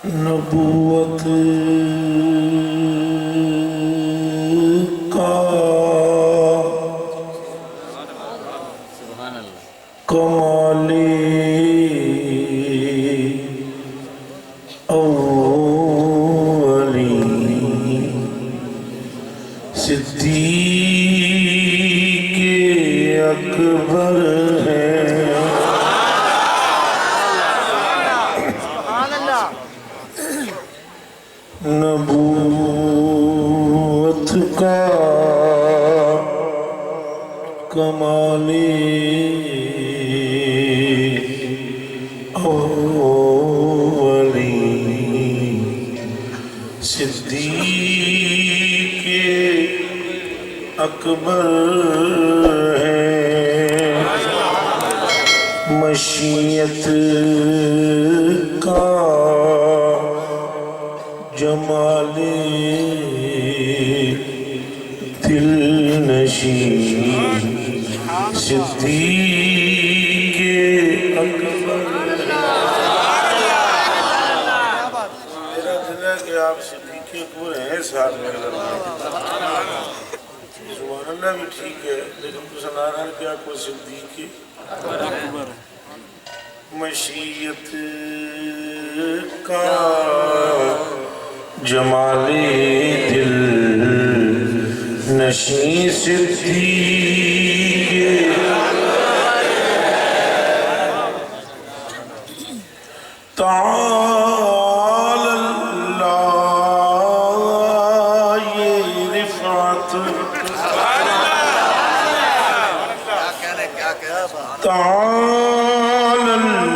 نبوت کا کمال اولی صدیق اکبر ہے نبوت کا کمال اولی صدیق اکبر ہے مشیت کا جمال دل نشین صدیق اکبر میرا دل ہے کہ آپ صدیق اکبر ہیں ساتھ میں سبحان اللہ بھی ٹھیک ہے لیکن تو سنا رہا ہے کہ آپ کو صدیق اکبر مشیت کا جمال دل نشین صدیق تعالی اللہ یہ رفعت تعالی اللہ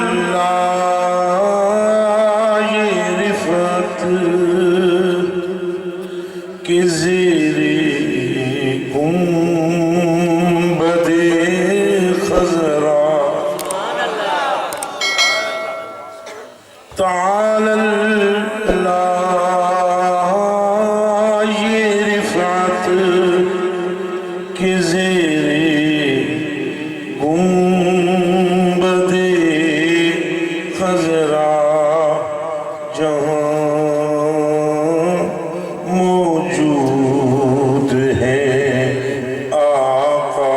یہ رفعت کہ زیر گنبد خضرا تعالی اللہ یہ رفعت کہ زیر گنبد خضرا جہاں موجود ہے آقا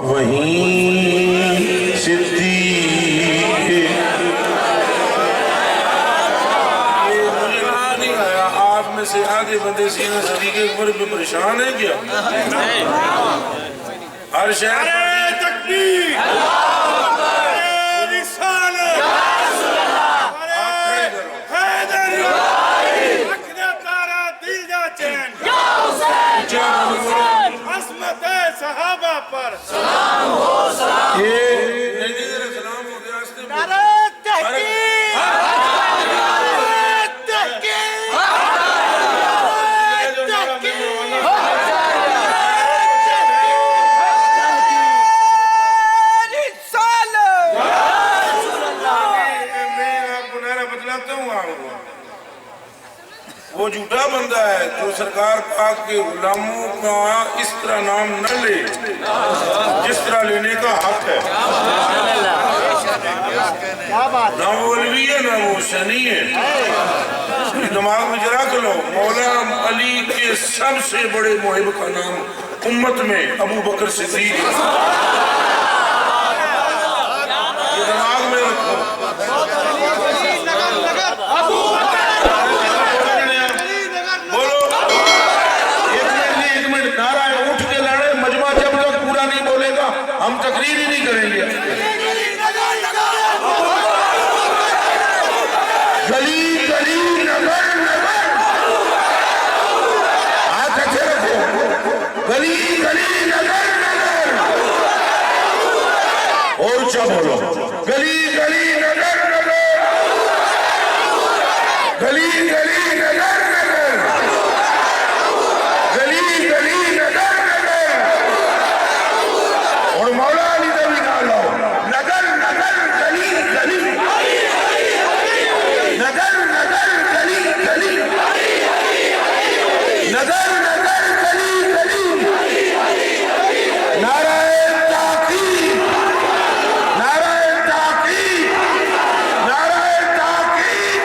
وہیں صدیق آپ میں سے آدھے بندے سینہ صدیق اکبر پہ پریشان ہیں کیا ہر شہر تکبیر رسالت حیدر اکھنے تارا دل جا چین عظمت صحابہ پر سلام ہو سلام سلام ہو گیا نعرہ تحقیق وہ جھوٹا بندہ ہے جو سرکار پاک کے غلاموں کا اس طرح نام نہ لے جس طرح لینے کا حق ہے نہ وہ علوی ہے نہ وہ حسینی ہے دماغ میں جرا کر لو مولا علی کے سب سے بڑے محب کا نام امت میں ابو بکر صدیق یہ دماغ میں رکھو ہم تقریر ہی نہیں کریں گے گلی گلی نگر نگر ہاتھ اچھے رکھو گلی گلی نگر نگر اور اچھا بولو گلی گلی نگر نگر گلی گلی نگر نگر گلی گلی نگر اور مولا علی نبی نالو نگر نگر گلی گلی نگر نگر گلی گلی نگر نگر گلی گلی نعرہ تحقیق نعرہ تحقیق نعرہ تحقیق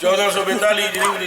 1442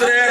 3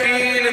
3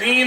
3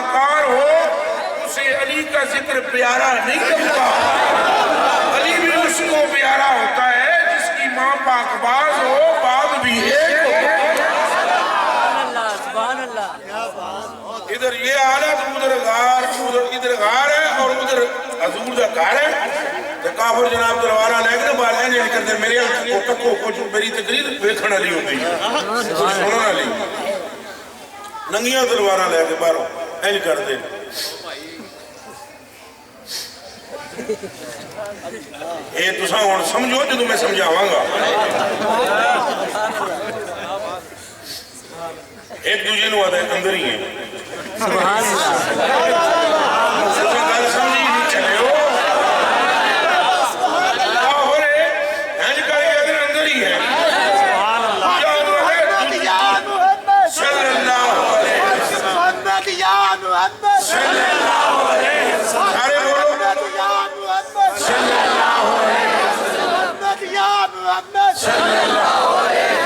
اداکار ہو اسے علی کا ذکر پیارا نہیں لگتا. علی بھی اس کو پیارا ہوتا ہے جس کی ماں پاک باز ہو باغ بھی ایک ہو. ادھر یہ حالت ادھر غار ادھر غار ہے اور ادھر حضور کا گھر ہے. کافر جناب تلوارہ لے کے باہر نہیں کرتے میرے کو میری تقریر ویکھن والی ہوندی ہے سنن والی. ننگیاں تلوارہ لے کے باہروں اینج کرتے. اے تساں ہن سمجھو جدوں میں سمجھاواں گا. ایک دوجے نوں آدھے اندر ہی ہے. سبحان اللہ. گل سمجھی نہیں چلے ہو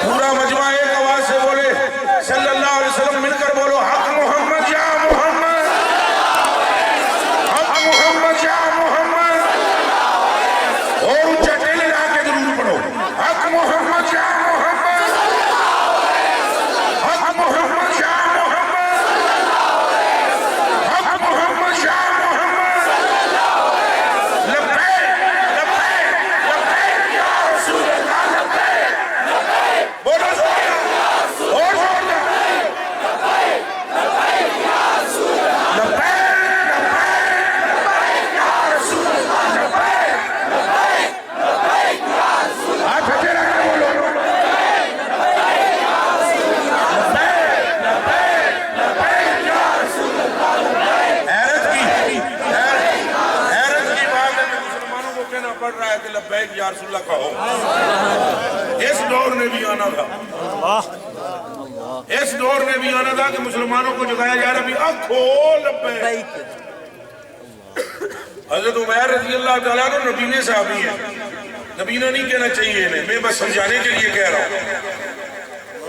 پورا مجمع ایک آواز سے بولے صلی اللہ علیہ وسلم. مل کر بولو حق محمد یا محمد, حق محمد یا محمد. اور اونچا ٹیلے لا کے ضرور پڑھو حق محمد یا محمد, حق محمد یا محمد, حق محمد یا محمد. لبیک لبیک لبیک یا رسول اللہ لبیک. بولو اور لبیک لبیک یا رسول اللہ لبیک لبیک یا رسول اللہ لبیک لبیک لبیک یا رسول اللہ. ہاتھ اٹھے رکھ کے بولو لبیک لبیک یا رسول اللہ لبیک لبیک لبیک یا رسول اللہ لبیک. حیرت کی بات ہے کہ مسلمانوں کو کہنا پڑ رہا ہے کہ لبیک یا رسول اللہ کہو. اس دور نے بھی آنا تھا, اس دور میں بھی آنا تھا کہ مسلمانوں کو جگایا جا رہا بھی آنکھو لبیک. حضرت عمر رضی اللہ تعالیٰ عنہ نبینے صحابی ہیں. نبینا نہیں کہنا چاہیے انہیں, میں بس سمجھانے کے لیے کہہ رہا ہوں.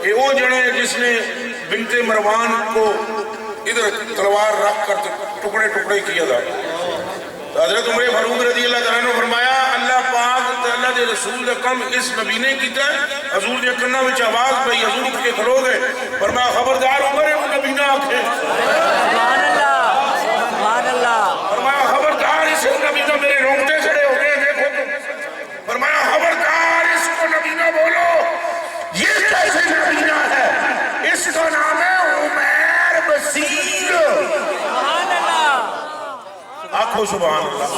یہ وہ جڑے جس نے بنت مروان کو ادھر تلوار رکھ کر ٹکڑے ٹکڑے کیا تھا. حضرت عمر فاروق رضی اللہ تعالیٰ عنہ فرمایا اللہ پاک اللہ دے رسول دے کم اس نبینے کی طرح. حضور دے کنہ وچ آواز پئی, حضور اٹھ کے کھلو گئے, فرمایا خبردار عمر وہ نبینا آکھے. سبحان اللہ سبحان اللہ. فرمایا خبردار اس نبینا, میرے رونگٹے کھڑے ہو گئے دیکھو تو. فرمایا خبردار اس کو نبینا بولو. یہ کیسے نبینا ہے؟ اس کا نام ہے عمر بصیر. سبحان اللہ. آنکھو سبحان اللہ.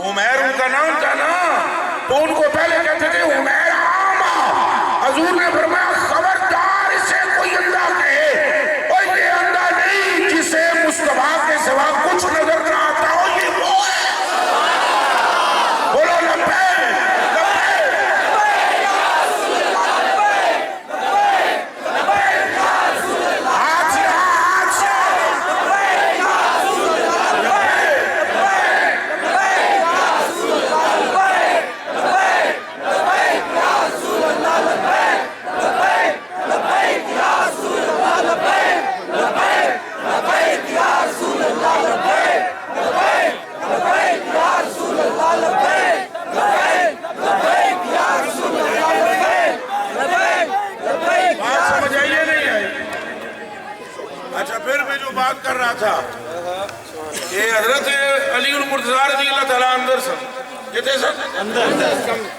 عمر ان کا نام تھا نا, تو ان کو پہلے کہتے تھے عمر عامہ. حضور نے فرمایا خبردار اسے کوئی اندھا کہے, اور یہ اندھا نہیں جسے مصطفیٰ کے سوا کچھ نظر نہ آتا ہو, یہ وہ ہے. بولو لبیک لبیک لبیک یا رسول اللہ لبیک لبیک لبیک یا رسول اللہ. ہاتھ سے ہاتھ سے لبیک یا رسول اللہ لبیک لبیک لبیک یا رسول اللہ لبیک لبیک لبیک یا رسول اللہ لبیک لبیک لبیک یا رسول اللہ لبیک لبیک لبیک یا رسول اللہ لبیک لبیک لبیک یا رسول اللہ لبیک لبیک لبیک یا رسول اللہ لبیک لبیک لبیک. بات سمجھ آئیے نہیں آئی؟ اچھا پھر میں جو بات کر رہا تھا کہ حضرت علی المرتضیٰ رضی اللہ تعالیٰ اندر سن کہتے سن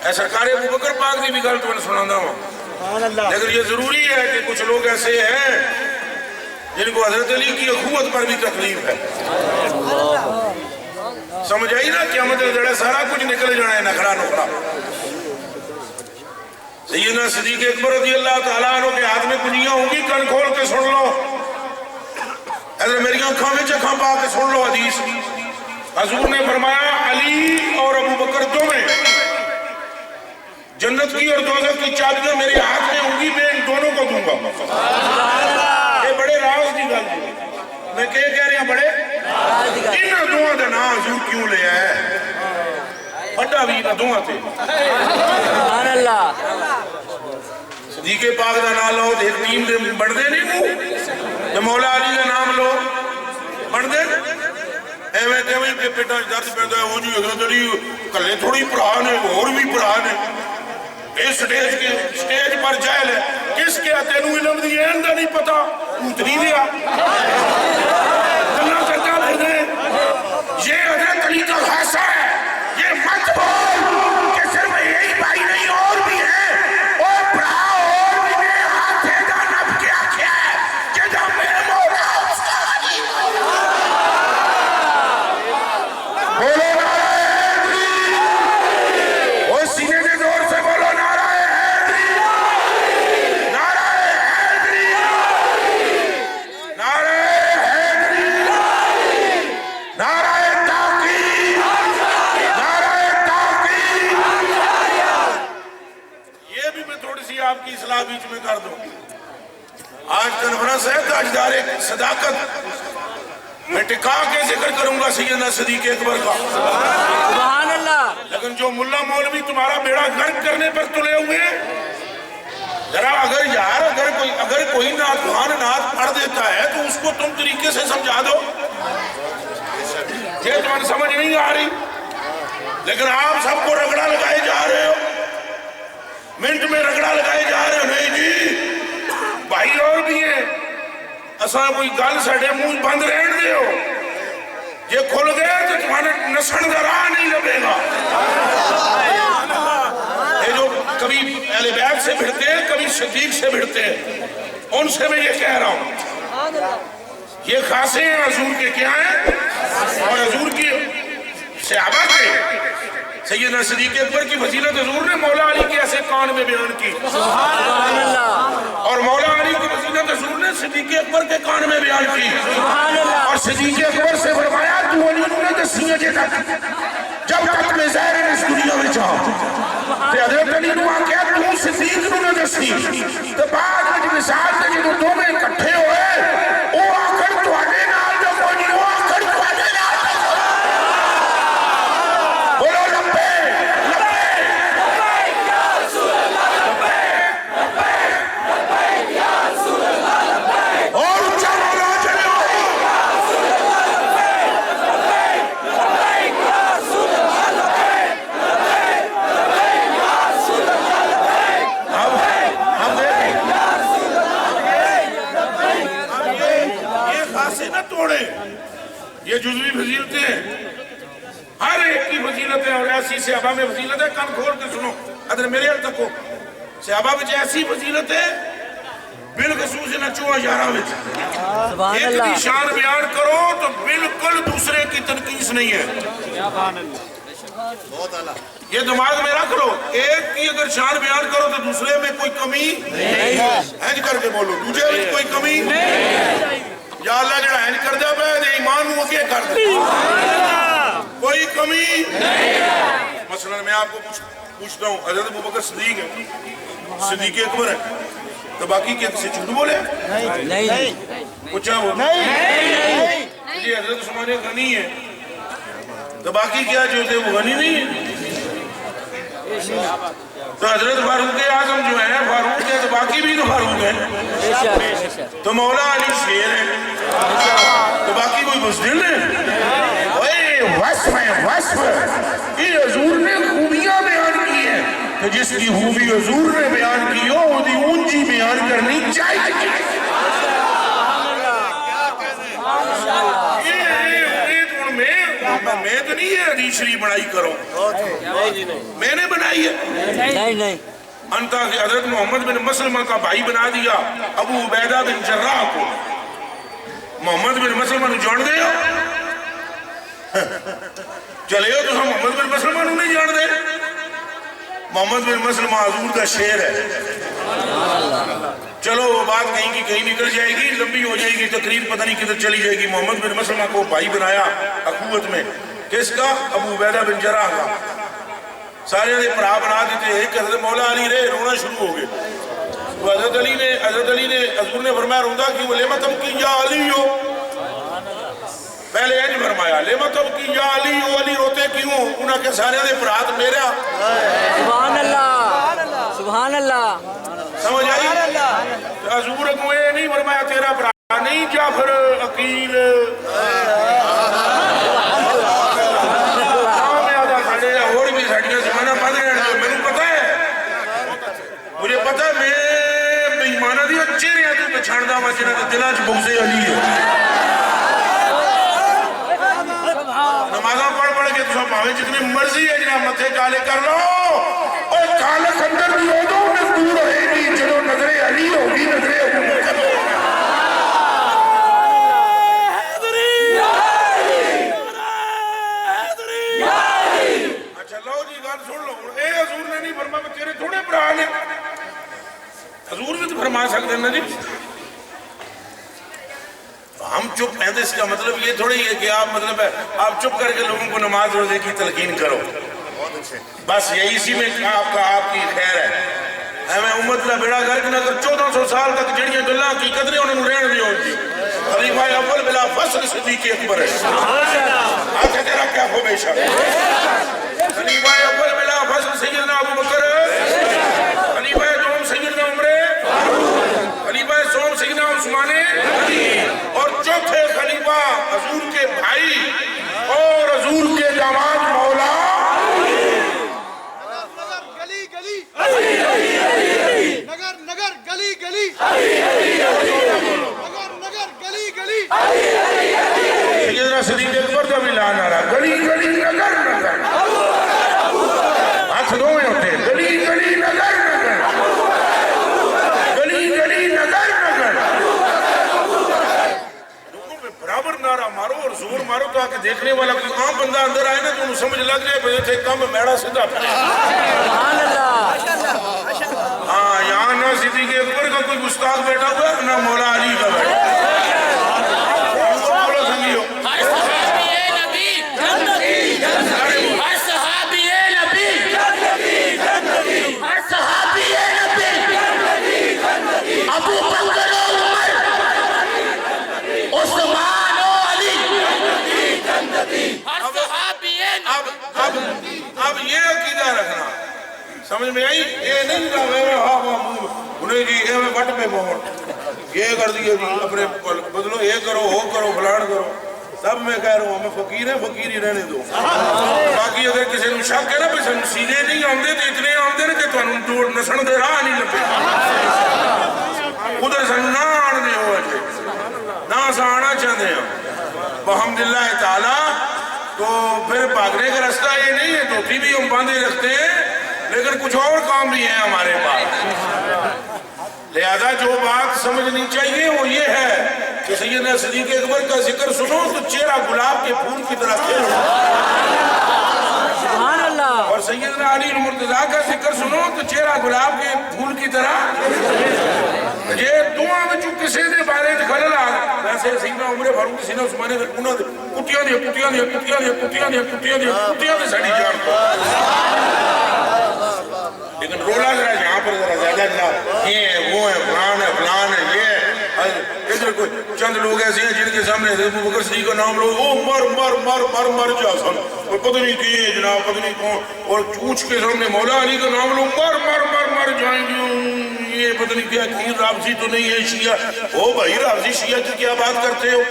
اے سرکار ابو بکر پاک دی بھی گل تو میں سنانا ہوں. لیکن یہ ضروری ہے کہ کچھ لوگ ایسے ہیں جن کو حضرت علی کی اخوت پر بھی تکلیف ہے. سمجھ آئی نا؟ قیامت کے دڑے سارا کچھ نکل جانا ہے نخرا نخرا. سیدنا صدیق اکبر رضی اللہ تعالیٰ عنہ کے ہاتھ میں کنجیاں ہوں گی, کن کھول کے سن لو. حضرت میری آنکھوں میں چکھاں پا کے سن لو حدیث. حضور نے فرمایا علی اور ابو بکر دونوں جنت کی اور دوزخ کی چابیاں میرے ہاتھ میں ہوں گی, میں ان دونوں کو دوں گا. یہ بڑے راز دی گل ہے. میں کہہ رہا ہوں بڑے انہاں دوہاں دا نام حضور کیوں لے ہے؟ بڑا بھی انہاں دوہاں تھے. سبحان اللہ. صدیق پاک دا نام لو ایک ٹیم دے بڑھدے نہیں مو تو مولا علی کا نام لو بن دے ایویں ایویں کہ پیٹا درد پیندا ہے وہ جی حضرت علی کلے تھوڑی بھرا نے اور بھی بھرا نے اس سٹیج پر جائل ہے کس کے تینوں علم دی این دا نہیں پتا اتنی دیا اللہ کرتا پھر دے یہ حضرت علی کا خاصہ ہے یہ مت بول کہ صرف یہی بھائی نہیں اور بھی ہے اور بڑا اور بھی نے ہاتھے دا نب کیا کیا ہے کہ جب میرے مولا اس کا علی بولو نعرہ حیدری وہ سینے کے زور سے بولو نعرہ حیدری نعرہ حیدری نعرہ حیدری نعرہ تحقیق نعرہ تحقیق یہ بھی میں تھوڑی سی آپ کی اصلاح بیچ میں کر دوں آج کنفرنس ہے تاجدار صداقت میں ٹکا کے ذکر کروں گا سیدنا صدیق اکبر کا سبحان اللہ لیکن جو ملا مولوی تمہارا بیڑا غرق کرنے پر تلے ہوئے ذرا اگر کوئی نعت خوان نعت پڑھ دیتا ہے تو اس کو تم طریقے سے سمجھا دو یہ تمہیں سمجھ نہیں آ رہی لیکن آپ سب کو رگڑا لگائے جا رہے ہو منٹ میں رگڑا لگائے جا رہے ہو نہیں جی بھائی اور بھی ہیں اساں کوئی گل ساڑھے منہ بند رہن دے ہو یہ کھل گئے تو تمہارے نسن کا راہ نہیں لبے گا یہ جو کبھی اہل بیت سے بھڑتے ہیں کبھی صدیق سے بھڑتے ہیں ان سے میں یہ کہہ رہا ہوں یہ خاصے ہیں حضور کے کیا ہیں اور حضور کی صحابہ کے سیدنا صدیق اکبر کی فضیلت حضور نے مولا علی کے ایسے کان میں بیان کی سبحان اللہ اور مولا علی کی فضیلت حضور نے صدیق اکبر کے کان میں بیان کی سبحان اللہ اور صدیق اکبر سے فرمایا تو علی نے دسی ہے جب تک میں ظاہر اس دنیا میں چاہوں تے حضرت علی نے کہا تو صدیق نے دسی تو بعد میں مثال تے جو دو میں اکٹھے ہوئے او آخر تواڈے نال جو کوئی نہیں وہ آخر تواڈے نال بولو لبے لبے لبیک یا رسول اللہ لبیک لبیک لبیک یا رسول اللہ لبیک اور اونچا بولو چلو یا رسول اللہ لبیک لبیک لبیک یا رسول اللہ لبیک لبیک لبیک یا رسول اللہ لبیک اب دیکھیں یا رسول اللہ لبیک یہ خاصے نہ توڑے یہ جزوی فضیلتیں ہیں ہر ایک کی فضیلت ہے اور ایسی صحابہ میں فضیلت ہے کان کھول کے سنو ادھر میرے حل تک ہو صحابہ میں ایسی فضیلت ہے بالخصوص نچو اشارہ میں سبحان ایک اللہ کی شان بیان کرو تو بالکل دوسرے کی تنقیص نہیں ہے یہ دماغ میں رکھ لو ایک کی اگر شان بیان کرو تو دوسرے میں کوئی کمی نہیں ہینج کر کے بولو دوسرے میں کوئی کمی نہیں یا اللہ جڑا ہینج کر دیا پہ ایمان ہو کے کر دے کوئی کمی نہیں مثلا میں آپ کو پوچھتا ہوں حضرت ابوبکر صدیق ہے صدیق اکبر ہے تو باقی کیا کسی جھوٹ بولے نہیں پوچھا وہ جی حضرت عثمان غنی ہے تو باقی کیا جو تھے وہ غنی نہیں ہے تو حضرت فاروق اعظم جو ہے فاروق ہے تو باقی بھی تو فاروق ہے تو مولا علی شیر ہے تو باقی کوئی بزدل ہے وصف ہے وصف یہ حضور نے خوبیاں بیان کی ہیں تو جس کی خوبی حضور نے بیان کی ہو وہ دی اونچی بیان کرنی چاہیے میں تو نہیں ہے حدیث شریف بنائی کرو میں نے بنائی ہے نہیں انتا کہ حضرت محمد بن مسلمہ کا بھائی بنا دیا ابو عبیدہ بن جراح کو محمد بن مسلمہ نے جان دے ہو چلے ہو تو ہم محمد بن مسلمہ نے نہیں جان دے محمد بن مسلمہ حضور کا شیر ہے چلو وہ بات کہیں کی کہیں نکل جائے گی لمبی ہو جائے گی تقریر پتہ نہیں کدھر چلی جائے گی محمد بن مسلمہ کو بھائی بنایا اخوت میں کس کا ابو عبیدہ بن جراح کا سارے نے پڑھا بنا دیتے ایک حضرت مولا علی رہے رونا شروع ہو گئے تو حضرت علی نے حضور نے فرمایا روندا کیوں لیما تم کی یا علی ہو پہلے یہ فرمایا لیما تم کی یا علی ہو علی روتے کیوں انہاں کے سارے نے پڑھا میرا سبحان اللہ سبحان اللہ سمجھ آئی حضور کو یہ نہیں فرمایا تیرا نہیں جعفر عقیل اور بھی ساڑیاں زمانہ پڑھ رہے ہیں میں پتا ہے مجھے پتا ہے میں بےایمانہ دی چہرے تو پچھاڑدا وا جنہاں دے دلاں وچ بغض علی ہے نمازاں پڑھ پڑھ کے تساں بھاویں جتنی مرضی ہے جناب متھے کالے کر لو اور کالک اندر دی اودوں میں دور رہے گی جدوں نظر علی ہوگی نظر ابو بکر حضور بھی تو فرما سکتے ہیں نا جی ہم چپ ہیں تو اس کا مطلب یہ تھوڑی ہے کہ آپ مطلب ہے آپ چپ کر کے لوگوں کو نماز روزے کی تلقین کرو بس یہی اسی میں آپ کی خیر ہے ہمیں امت کا بیڑا گرک نہ کر 1400 سال تک جڑیاں گلاں کی قدریں انہوں نے رہن دی ہوگی خلیفہ اول بلا فصل صدیق اکبر ہے آقا تیرا کیا ہو بے شک خلیفہ اول بلا فصل سیدنا ابو بکر خلیفہ دوم سیدنا عمر خلیفہ سوم سیدنا عثمان اور چوتھے خلیفہ حضور کے بھائی اور حضور کے داماد مولا نگر نگر گلی گلی نگر گلی گلی سیدنا صدیق اکبر کا بھی لانا رہا گلی گلی نگر نگر ہاتھ دو میں ہوتے گلی گلی نگر نگر گلی گلی نگر نگر دونوں میں برابر نعرہ مارو اور زور مارو تو آکے دیکھنے والا کوئی عام بندہ اندر آئے نا تو انہوں سمجھ لگ جائے بھئی تھے کم میڑا سدھا پھلے ہاں یہاں نہ صدیق اکبر کا کوئی گستاخ بیٹھا ہوا نہ مولا علی کا بیٹھا بولو سنگیو ہر صحابی نبی جنتی جنتی ہر صحابی نبی جنتی جنتی ہر صحابی نبی جنتی جنتی ابو بکر و عمر عثمان و علی جنتی جنتی ہر صحابی اب یہ عقیدہ رکھنا سمجھ میں آئی یہ نہیں کہا انہیں جی اے میں بٹ پہ پہنچ یہ کر دیا جی اپنے بدلو یہ کرو وہ کرو فلان کرو سب میں کہہ رہا ہوں ہمیں فقیر ہیں فقیر ہی رہنے دو باقی اگر کسی نے شک ہے نا پہ سن سینے نہیں آمدے تو اتنے آمدے نا کہ تو نسن دے راہ نہیں لپے ادھر سن نہ آنے ہو اجھے نہ سانا چاہتے ہیں بحمداللہ تعالیٰ تو پھر بھاگنے کا رستہ یہ نہیں ہے دھوتی بھی ہم باندھے رکھتے ہیں لیکن کچھ اور کام بھی ہیں ہمارے پاس لہذا جو بات سمجھنی چاہیے وہ یہ ہے کہ سیدنا صدیق اکبر کا ذکر سنو تو چہرہ گلاب کے پھول کی طرح کھل اور سیدنا علی المرتضیٰ کا ذکر سنو تو چہرہ گلاب کے پھول کی طرح یہ دعا میں جو کسی دے بارے خلل آ ویسے سیدنا عمر فاروق سیدنا عثمان نے کٹیاں دیا ساڑی جان لیکن رولا ذرا یہاں پر ذرا زیادہ جناب یہ ہے وہ ہے فلان ہے فلان ہے یہ ادھر کوئی چند لوگ ایسے ہیں جن کے سامنے حضرت ابو بکر صدیق کا نام لو او مر جا سن اور پتہ نہیں کی ہے جناب پتہ نہیں کون اور چوچ کے سامنے مولا علی کا نام لو مر جائیں گے یہ پتہ نہیں کیا کہ رافضی تو نہیں ہے شیعہ او بھائی رافضی شیعہ کی کیا بات کرتے ہو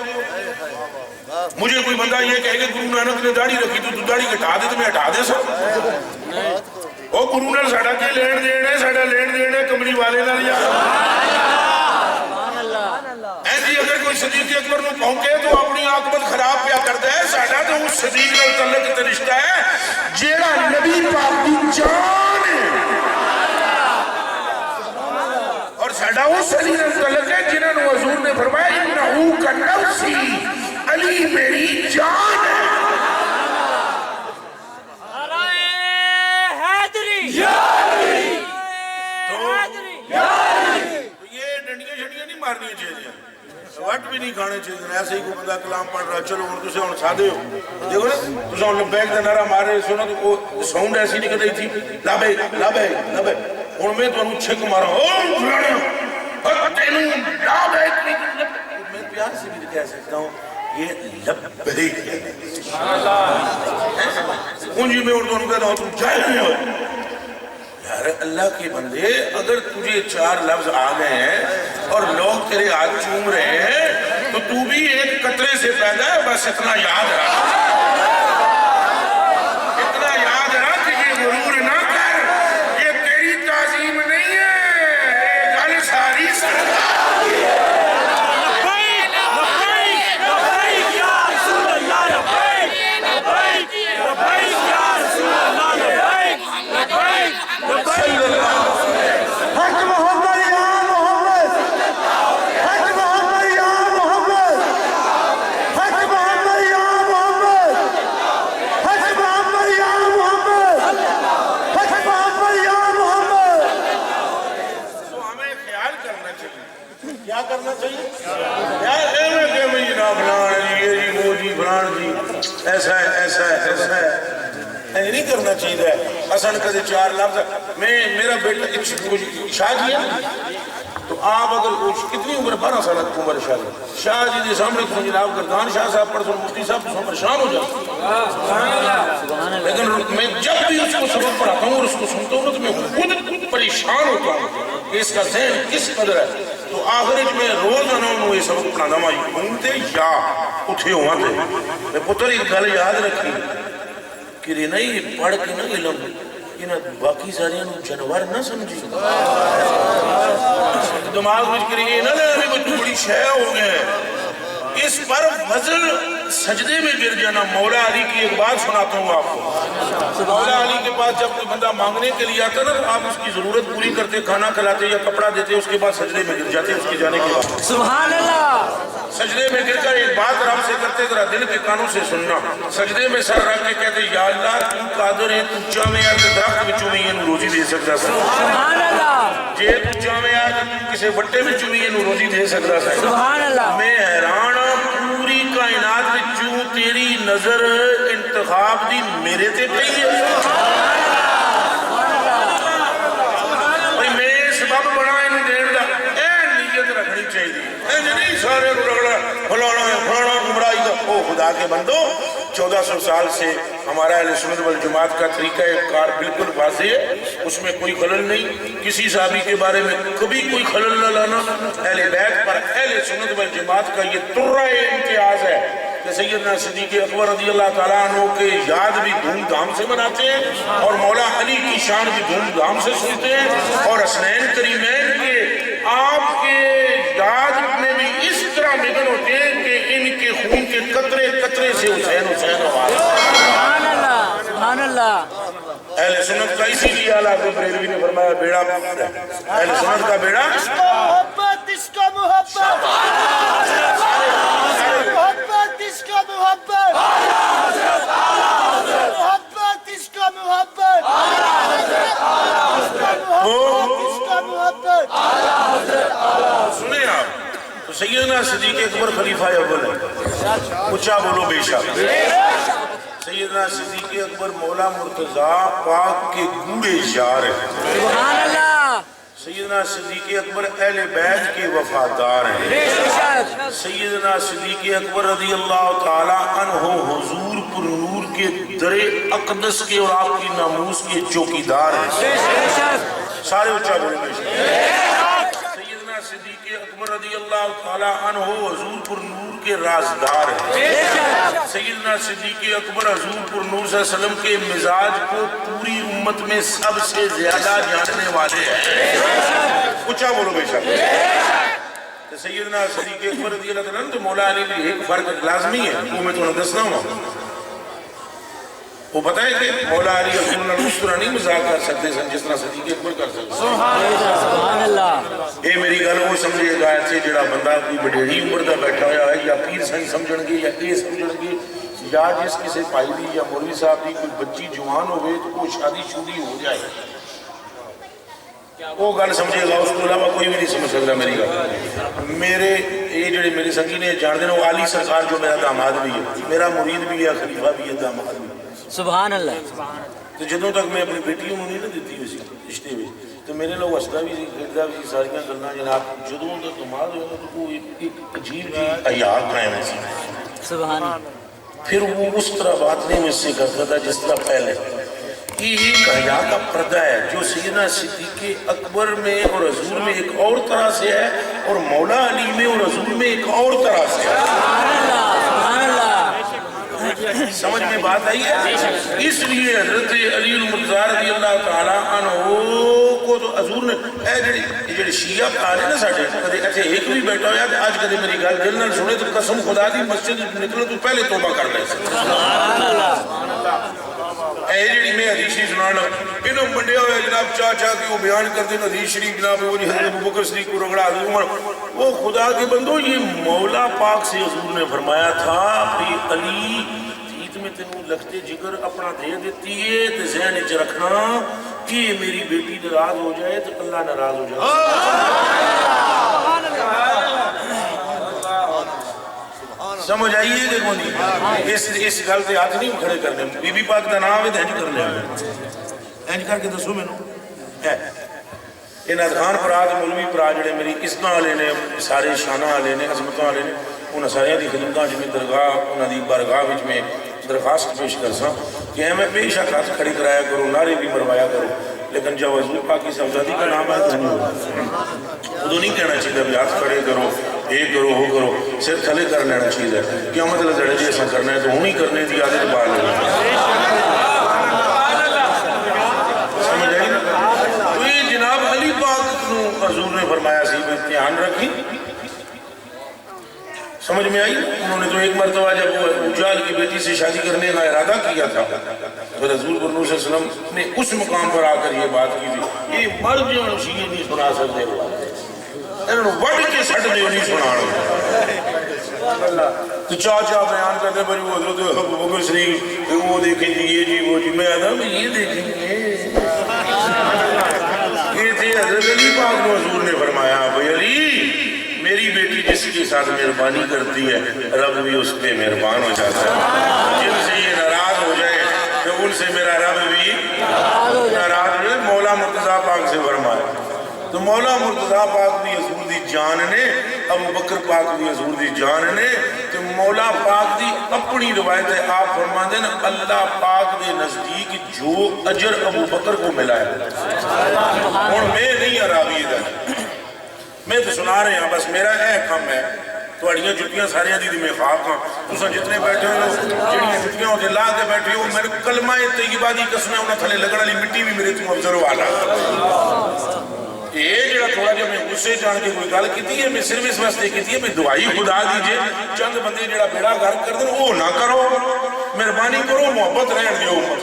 مجھے کوئی بندہ یہ کہے کہ گرو نانک نے داڑھی رکھی تو داڑھی کٹا دے تو میں ہٹا دے سب او گرو نے ساڑھا کے لین دینے کمری والے نہ لیا ایسی اگر کوئی صدیق اکبر نو پہنکے تو اپنی عاقبت خراب پیا کرتا ہے ساڑھا تو اس صدیق نے تعلق رشتہ ہے جیڑا نبی پاک دی جان ہے اور ساڑھا اس علی نے تعلق ہے جنہوں نے حضور نے فرمایا انہو کا نفسی علی میری جان ہے مارنی چاہیے وٹ بھی نہیں کھانے چاہیے ایسے ہی کوئی بندہ کلام پڑھ رہا چلو اور تسے ہوں سادے ہو دیکھو نا تسے ہوں لبیک دا نعرہ مارے سونا تو وہ ساؤنڈ ایسی نہیں کرتی تھی لابے ہوں میں تو انہوں چھک مارا او فلانے تینوں لابے میں پیار سے بھی کہہ سکتا ہوں یہ لبیک ہے جی میں اردو انہوں کہتا ہوں تم جائے نہیں ہو یار اللہ کے بندے اگر تجھے 4 لفظ آ گئے ہیں اور لوگ تیرے ہاتھ چوم رہے ہیں تو تو بھی ایک قطرے سے پیدا ہے، بس اتنا یاد رکھ، اتنا یاد رکھ، یہ غرور نہ کر، یہ تیری تعظیم نہیں ہے، یہ گل ساری سرکار کی ہے۔ کیا کرنا چاہیے؟ ایسا ہے ایسا ہے ایسا ہے، نہیں کرنا چاہیے۔ اصل کدے چار لفظ میرا بیٹا شاہ جی ہے، تو آپ اگر کتنی عمر 12 سال کی عمر شاہ جی کے سامنے تو جناب گردان شاہ صاحب پڑھ مفتی صاحب تو پریشان ہو جاتا ہوں، لیکن میں جب بھی اس کو سبق پڑھاتا ہوں اور اس کو سنتا ہوں تو میں خود پریشان ہوتا ہوں کہ اس کا ذہن کس قدر ہے۔ تو آخر میں روز انہوں یہ سبق پڑھانا مائی گھومتے یا اٹھے ہوا تھے، میں پتر ایک گل یاد رکھی کہ نہیں پڑھ کے نہ علم یہ باقی سارے جانور نہ سمجھی، دماغ میں کریے نہ لے کوئی بڑی شے ہو گئے، اس پر فضل سجدے میں گر جانا۔ مولا علی کی ایک بات سناتا ہوں آپ کو، مولا علی کے پاس جب کوئی بندہ مانگنے کے لیے آتا نا تو آپ اس کی ضرورت پوری کرتے، کھانا کھلاتے یا کپڑا دیتے، اس کے بعد سجدے میں گر جاتے اس کے جانے کے بعد۔ سبحان اللہ! سجدے میں گر کر ایک بات رب سے کرتے، ذرا دل کے کانوں سے سننا، سجدے میں سر رکھ کے کہتے یا اللہ تو قادر ہے، تو چاہے یا تو درخت بچوں میں یہ روزی دے سکتا ہے، سبحان اللہ! جے تو چاہے یا تو کسی بٹے بچوں میں یہ روزی دے سکتا ہے، سبحان اللہ! میں حیران پوری کائنات وچوں تیری نظر انتخاب دی میرے تے پئی ہے، بھئی میں سبب بنا انہوں دین دا اے نیت رکھنی چاہیے، اے نہیں سارے رگڑا فلانا گمراہی دا۔ او خدا کے بندو، 1400 سال سے ہمارا اہل سنت والجماعت کا طریقہ کار بالکل واضح ہے، اس میں کوئی خلل نہیں، کسی صحابی کے بارے میں کبھی کوئی خلل نہ لانا۔ اہل بیت پر اہل سنت والجماعت کا یہ ترہ امتیاز ہے کہ سیدنا صدیق اکبر رضی اللہ تعالیٰ عنہ کے یاد بھی دھوم دھام سے مناتے ہیں اور مولا علی کی شان بھی دھوم دھام سے سنتے ہیں، اور حسنین کریمین کے آپ کے یاد میں بھی اس طرح مگن ہوتے ہیں کہ ان کے خون کے قطرے قطرے سے حسین حسین آواز۔ سبحان اللہ! سبحان اللہ! اہل سنت کا اسی لیے اعلیٰ بریلوی نے فرمایا بیڑا پار ہے، اہل سنت کا بیڑا اس کو محبت، اس کو محبت، محبت، اس کو محبت، محبت، اس کو محبت، سنیں آپ تو سیدنا صدیق اکبر خلیفہ اول ہے، اونچا بولو بے شک۔ سیدنا صدیق اکبر مولا مرتضیٰ پاک کے گوڑے یار ہیں، سبحان اللہ! سیدنا صدیق اکبر اہل بیت کے وفادار ہیں، سیدنا صدیق اکبر رضی اللہ تعالیٰ عنہ حضور پر نور کے در اقدس کے اور آپ کی ناموس کے چوکیدار ہیں، سارے اونچا بولے بے شک۔ سیدنا صدیق اکبر رضی اللہ تعالیٰ عنہ حضور پر نور کے رازدار ہیں، سیدنا صدیق اکبر حضور پر نور صلی اللہ علیہ وسلم کے مزاج کو پوری امت میں سب سے زیادہ جاننے والے ہیں، اونچا بولو بے شک۔ سیدنا صدیق اکبر رضی اللہ تعالیٰ عنہ تو مولا علی بھی ایک فرق لازمی ہے، وہ میں تمہیں دسنا ہوں، وہ پتہ ہے کہ مولا علی رسول اللہ اس طرح نہیں مزاق کر سکتے سن جس طرح صدیق اکبر کر سکتے۔ سبحان اللہ! اے میری گل وہ سمجھے گا ایسے جڑا بندہ کوئی بڑیڑی عمر دا بیٹھا ہوا ہے یا پیر سنگ سمجھن گے یا یہ سمجھن گے یا جس کسی پائی دی یا مولوی صاحب دی کوئی بچی جوان ہوئے تو وہ شادی شودی ہو جائے، وہ گل سمجھے گا، اس کو علاوہ کوئی بھی نہیں سمجھ سکتا میری گل۔ میرے یہ جڑے میرے سنگی نے جان دینا وہ علی سرکار جو میرا داماد بھی ہے، میرا مرید بھی ہے، خلیفہ بھی ہے، داماد بھی ہے، سبحان اللہ۔ تو جدوں تک میں اپنی بیٹیوں نہیں نہ دیتی ہوئی رشتے میں تو میرے لوگ ہستا بھی کھیلتا بھی ساریاں گلاں جناب، جدوں تک دماغ ہوئے تو وہ ایک عجیب جی حیا قائم ہے، سبحان اللہ۔ پھر وہ اس طرح بات نہیں مجھ سے کرتا تھا جس طرح پہلے، یہ ایک حیا کا پردہ ہے جو سیدنا صدیق اکبر میں اور حضور میں ایک اور طرح سے ہے، اور مولا علی میں اور رسول میں ایک اور طرح سے ہے۔ سمجھ میں بات آئی ہے؟ اس لیے حضرت علی المرتضیٰ رضی اللہ تعالیٰ عنہ کو تو حضور نے جڑے شیعہ آنے نا ساڑھے کدے ایسے ایک بھی بیٹھا ہویا کہ آج کدے میری گل دل نہ سنے تو قسم خدا دی مسجد نکلو تو پہلے توبہ کر لے اے جڑی میں حدیث شریف سنانا انہوں منڈیا ہویا جناب چاہ چاہ کے وہ بیان کر دیں حدیث شریف جناب وہ حضرت ابوبکر صدیق کو رگڑا دی عمر وہ خدا کے بندو یہ مولا پاک سے حضور نے فرمایا تھا کہ علی جیت میں تینوں لگتے جگر اپنا دے دیتی ہے تو ذہن وچ رکھنا کہ میری بیٹی ناراض ہو جائے تو اللہ ناراض ہو جائے سمجھ آئیے کہ کون نہیں اس گل تے ہاتھ نہیں کھڑے کرنے بی بی پاک دا نام ہے تے انج کر لیا انج کر کے دسو مینوں انہاں خان پراد مولوی پرا جڑے میری عزتاں والے نے سارے شاناں والے نے عظمتاں والے نے انہاں سارے دی خدمتاں وچ میں درگاہ انہاں دی بارگاہ وچ میں درخواست پیش کرساں کہ میں بے شک ہاتھ کھڑے کرایا کرو نعرے بھی مروایا کرو لیکن جب حضور پاک کی صاحبزادی کا نام ہے تو نہیں ہوگا خودوں نہیں کہنا چاہیے ابھی ہاتھ کھڑے کرو یہ کرو وہ کرو صرف تھلے کر لینا چاہیے کیا مطلب جڑے جی ایسا کرنا ہے تو ہوں ہی کرنے دی عادت بال ہو سمجھ آئی نا تو یہ جناب علی پاک حضور نے فرمایا سی میں دھیان رکھی سمجھ میں آئی انہوں نے تو ایک مرتبہ جب جال کی بیٹی سے شادی کرنے کا ارادہ کیا تھا تو رسول صلی اللہ علیہ وسلم نے اس مقام پر آ کر یہ بات کی تھی یہ مرد جو شیعہ نہیں سنا سکتے انہوں وڈ کے سٹ دے نہیں سنانا تو چاچا بیان کرتے بھائی وہ حضرت ابوبکر صدیق وہ دیکھیں جی یہ جی وہ جی میں آدھا میں یہ دیکھیں گے یہ تھے حضرت علی پاک نے حضور نے فرمایا بھائی علی میری بیٹی جس کے ساتھ مہربانی کرتی ہے رب بھی اس پہ مہربان ہو جاتا ہے جن سے یہ ناراض ہو جائے تو ان سے میرا رب بھی ناراض ہو جائے مولا مرتضیٰ پاک سے فرمایا تو مولا مرتضیٰ پاک بھی حضور دی جان نے ابو بکر پاک بھی حضور دی جان نے تو مولا پاک دی اپنی روایت ہے آپ فرماتے ہیں اللہ پاک دے نزدیک جو اجر ابو بکر کو ملا ہے اور میں نہیں عرابی ادھر میں تو سنا رہے ہیں بس میرا کم ہے تھوڑیاں جتیاں ساریاں دی میں خواہ ہاں تساں جتنے بیٹھے ہو جڑیاں جتیاں ہوتے لا کے بیٹھے ہو میرے کلمہ طیبہ دی قسمیں انہاں تھلے لگڑ والی مٹی بھی میرے تم افضل والا یہ جڑا تھوڑا جب میں غصے جان کے کوئی گل کیتی ہے میں صرف اس واسطے کیتی ہے میں دعائی خدا دیجئے چند بندے جڑا بیڑا غرق کر دیں وہ نہ کرو مہربانی کرو محبت رہن دیو امت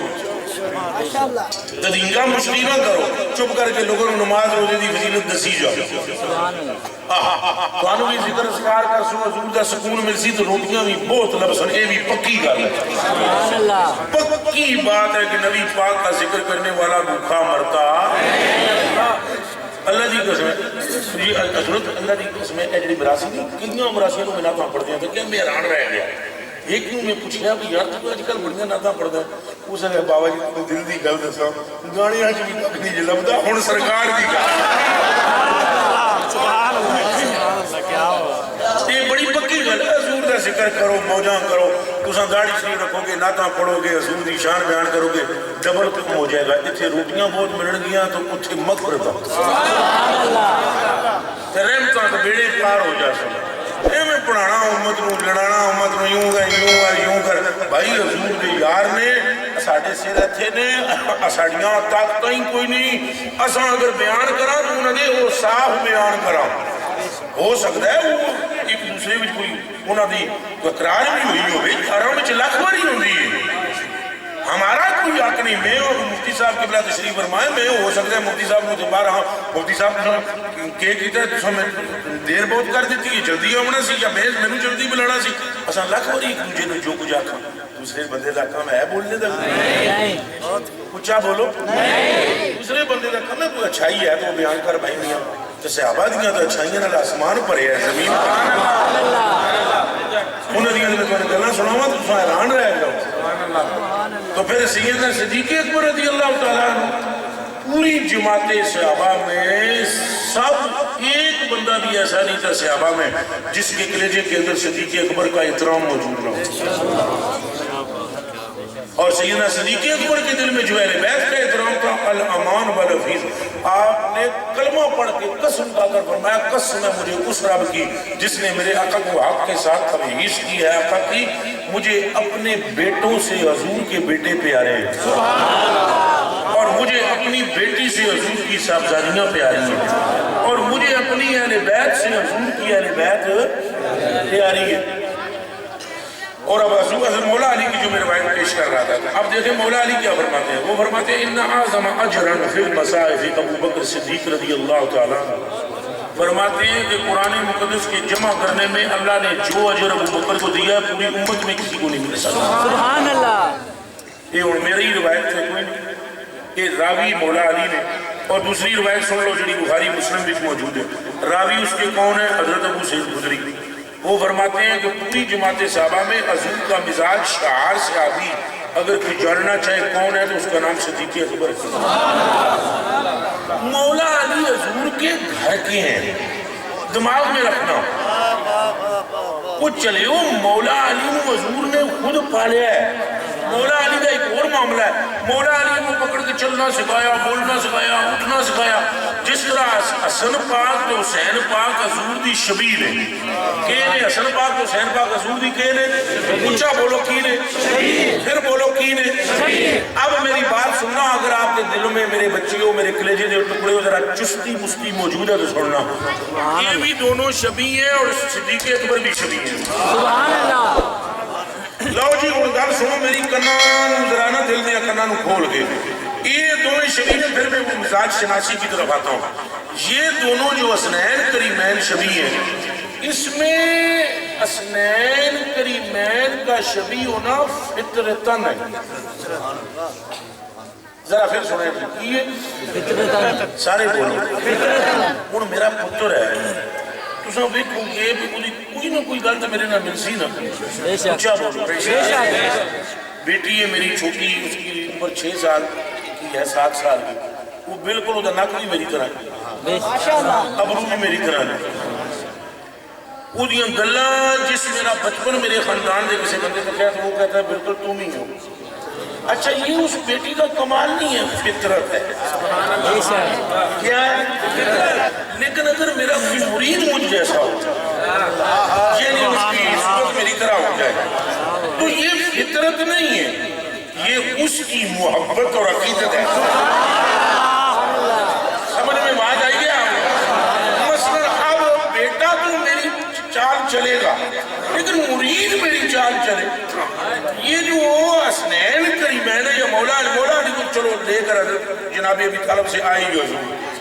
تدینگا مشکل نہ کرو چپ کر کے لوگوں نے نماز روزے دی فضیلت دسی جاؤ توانو بھی ذکر اسکار کر سو حضور دا سکون ملسی تو روٹیاں بھی بہت لبسن اے بھی پکی گل ہے پکی بات ہے کہ نبی پاک کا ذکر کرنے والا بھوکا مرتا اللہ دی قسم ہے جی حضرت اللہ دی قسم ہے اجڑی مراسی دی کتنیاں مراسیاں میں ناتاں پڑھتے ہیں تو کیا میں حیران رہ گیا ایک کیوں میں پوچھیا بھی یار تو آج کل بڑیاں ناتاں پڑھتا ہے اس نے بابا جی تو دل دی گل دسا گاڑیاں چ بھی تک نہیں لبدا ہن سرکار دی گل یہ بڑی پکی گل ہے حضور دا ذکر کرو موجاں کرو تساں داڑھی شریف رکھو گے ناتاں پڑھو گے حضور دی شان بیان کرو گے ڈبل کم ہو جائے گا اتنے روٹیاں بہت ملن گیاں تو اتنے مغفرت رحمتاں تو بیڑے پار ہو جا سکتا میں پڑھانا امت نو لڑانا امت نو یوں کر بھائی حضور دے یار نے ساڑھے سے رہتے نے ساڑھیاں طاقتیں ہی کوئی نہیں اساں اگر بیان کرا تو انہوں نے وہ صاف بیان کرا ہو سکتا ہے وہ ایک دوسرے میں کوئی انہوں نے اقرار بھی ہوئی ہوئی حرام میں لکھ باری ہوئی ہے ہمارا کوئی حق نہیں میں اور مفتی صاحب قبلہ تشریف فرمائے میں ہو سکتا ہے مفتی صاحب نے دوبارہ مفتی صاحب کہ کیتا ہے تو ہمیں دیر بہت کر دیتی ہے جلدی آمنا سی یا میں نے جلدی بلانا سی اساں لکھ باری ایک دوسرے نے جو کچھ آکھا دوسرے بندے دا کام ہے بولنے دا کچھا بولو دوسرے بندے دا کام ہے کوئی اچھائی ہے تو بیان کر بھائی میاں تو صحابہ دیا تو اچھائیاں نال آسمان پرے ہے زمین انہوں نے میں تمہیں گلنا سناواں تو تساں حیران رہ جاؤ تو پھر سیدنا صدیق اکبر رضی اللہ تعالیٰ پوری جماعت صحابہ میں سب ایک بندہ بھی ایسا نہیں تھا صحابہ میں جس کے کلیجے کے اندر صدیق اکبر کا احترام موجود نہ ہو اور سیدنا صدیق اکبر کے دل میں جو اہل بیت کا احترام تھا، الامان والحفیظ، آپ نے کلمہ پڑھ کے قسم کھا کر فرمایا قسم ہے مجھے اس رب کی جس نے میرے آقا کو حق کے ساتھ تمہیز کی ہے، آقا کی مجھے اپنے بیٹوں سے حضور کے بیٹے پیارے ہیں اور مجھے اپنی بیٹی سے حضور کی صاحبزادیاں پیاری ہیں اور مجھے اپنی اہل بیت سے حضور کی اہل بیت پیاری ہے۔ اور اب حضرت مولا علی کی جو میں روایت پیش کر رہا تھا، اب دیکھیں مولا علی کیا فرماتے ہیں۔ وہ فرماتے ہیں ان اعظم اجرا فی المصائف ابو بکر صدیق رضی اللہ تعالیٰ فرماتے ہیں کہ قرآن مقدس کے جمع کرنے میں اللہ نے جو اجر ابو بکر کو دیا ہے پوری امت میں کسی کو نہیں مل سکتا۔ سبحان اللہ۔ یہ اور میری روایت سے کوئی نہیں، کہ راوی مولا علی نے، اور دوسری روایت سن لو جڑی بخاری مسلم بھی موجود ہے، راوی اس کے کون ہے؟ حضرت ابو سعید خدری۔ وہ فرماتے ہیں کہ پوری جماعت صحابہ میں حضور کا مزاج شعار صحابی اگر کوئی جاننا چاہے کون ہے تو اس کا نام صدیق اکبر ہے۔ مولا علی حضور کے گھر کے ہیں، دماغ میں رکھنا وہ چلے ہو مولا علی حضور نے خود پالیا ہے۔ مولا علی کا ایک اور معاملہ ہے، مولا علی کو پکڑ کے چلنا سکھایا، بولنا سکھایا، اٹھنا سکھایا، جس طرح حسن پاک تو حسین پاک حضور دی شبیہ نے کہنے، حسن پاک تو حسین پاک حضور دی کہنے، اونچا بولو کی نے، پھر بولو کی نے۔ اب میری بات سننا، اگر آپ کے دلوں میں میرے بچیوں میرے کلیجے دے ٹکڑے ہو ذرا چستی مستی موجود ہے تو سننا، یہ بھی دونوں شبیہ ہیں اور صدیق اکبر بھی شبیہ ہیں۔ سبحان اللہ۔ لو جی اور گل سنو میری، کنان ذرا نہ دل دیا کنان کھول کے، یہ دونوں شبیہ ہیں۔ پھر میں مزاج شناسی کی طرف آتا ہوں۔ یہ دونوں جو حسنین کریمین شبیہ ہیں، اس میں حسنین کریمین کا شبیہ ہونا فطرتاً ہے۔ ذرا پھر سنیں یہ سارے بولو، ہن میرا پتر ہے، تساں ویکھو گے بھی کوئی نہ کوئی گل تو میرے نال مل سی نا، اونچا بولو۔ بیٹی ہے میری چھوٹی، اس کی عمر 6 سال کی ہے، 7 سال کی، وہ بالکل وہ نک بھی میری طرح ہے، ابرو بھی میری طرح ہے، وہ دیاں گلاں جس میرا بچپن میرے خاندان دے کسی بندے کو کہتا ہے وہ کہتا ہے بالکل تم ہی ہو۔ اچھا یہ اس بیٹی کا کمال نہیں ہے، فطرت ہے، کیا ہے؟ لیکن اگر میرا کوئی مرید مجھ جیسا ہو، یعنی اس کی صورت میری طرح ہو جائے تو یہ فطرت نہیں ہے، یہ اس کی محبت اور عقیدت ہے۔ سمجھ میں بات آئی ہے؟ مثلا اب بیٹا تو میری چال چلے گا لیکن مرید میری چال چلے، یہ جو حسنین کریمین ہے یا مولا علی کو چلو لے کر جناب ابی طالب سے آئی جو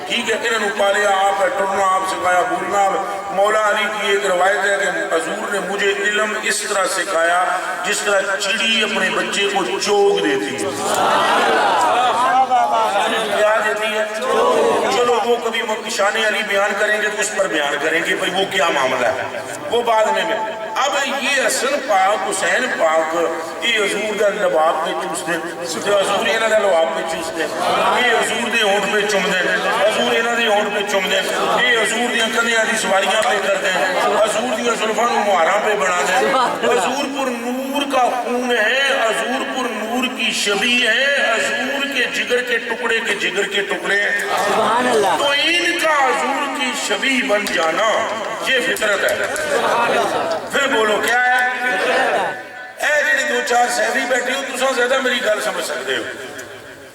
ٹھیک ہے، انہوں نے پالیا آپ ہے، ٹرنا آپ سکھایا، بولنا آپ۔ مولا علی کی ایک روایت ہے کہ حضور نے مجھے علم اس طرح سکھایا جس طرح چڑی اپنے بچے کو چوگ دیتی ہے۔ کیا دیتی ہے؟ چلو وہ کبھی شان علی بیان کریں گے تو اس پر بیان کریں گے بھئی وہ کیا معاملہ ہے، وہ بعد میں۔ اب یہ حسن پاک حسین پاک یہ حضور دا لباب پہ چوس دیں، حضور انہاں دا لباب پہ چوس دیں، یہ حضور دے ہونٹ پہ چم دیں، حضور انہاں دے ہونٹ پہ چم دیں، یہ حضور دیاں کندیاں دی سواریاں پہ کر دیں، حضور دیاں زلفاں نوں مہاراں پہ بنا دیں۔ حضور پر نور کا خون ہے، حضور پر نور کی شبیہ ہے، حضور کے جگر کے ٹکڑے کے جگر کے ٹکڑے ہیں۔ سبحان اللہ۔ تو ان کا حضور کی شبیہ بن جانا یہ فطرت ہے۔ پھر بولو کیا ہے؟ اے جڑی 2-4 صحابی بیٹھے ہو تساں زیادہ میری گل سمجھ سکتے ہو،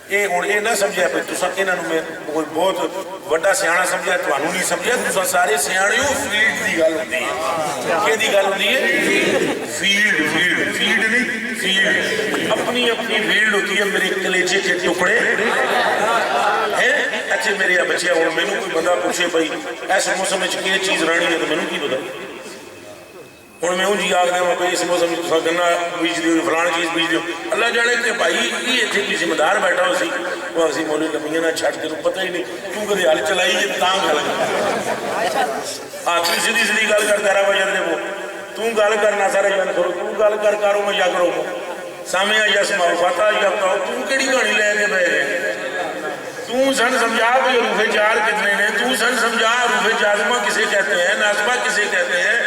یہ نہ سمجھا پہ تساں انہاں نوں میں کوئی بہت بڑا سیاںا سمجھا، تانوں نہیں سمجھا، تساں سارے سیاںے ہو۔ فیلڈ دی گل ہوندی ہے، کہ دی گل ہوندی ہے؟ فیلڈ نہیں، فیلڈ اپنی فیلڈ ہوتی ہے۔ میرے کلیجے کے ٹکڑے ہیں اچھے میرے بچے، اور مینوں کوئی بندہ پوچھے بھائی ایس موسم میں یہ چیز رہنی ہے تو مینوں کی پتا، ہوں میں جی آ گیا بھائی اس موسم میں گنا بیج دیو فلان چیز بیج دیو، اللہ جانے کہ بھائی یہ اتنے کوئی ذمہ دار بیٹھا ہو سی وہ اسی مولوی لمیاں نہ چھٹ کے پتہ ہی نہیں کیوں کدی ہل چلائی ہے تاں گل تو سیدھی گل کرتا رہا بھائی اندر وہ تو گل کرنا سارا جان کرو، تو گل کرو میں یا کرو سامیا یسما فتا یا تو کہڑی کہانی لے کے بہ گئے، تو سن سمجھا بھائی روح چار کتنے نے، تو سن سمجھا روح جازمہ کسے کہتے ہیں، ناصبہ کسے کہتے ہیں،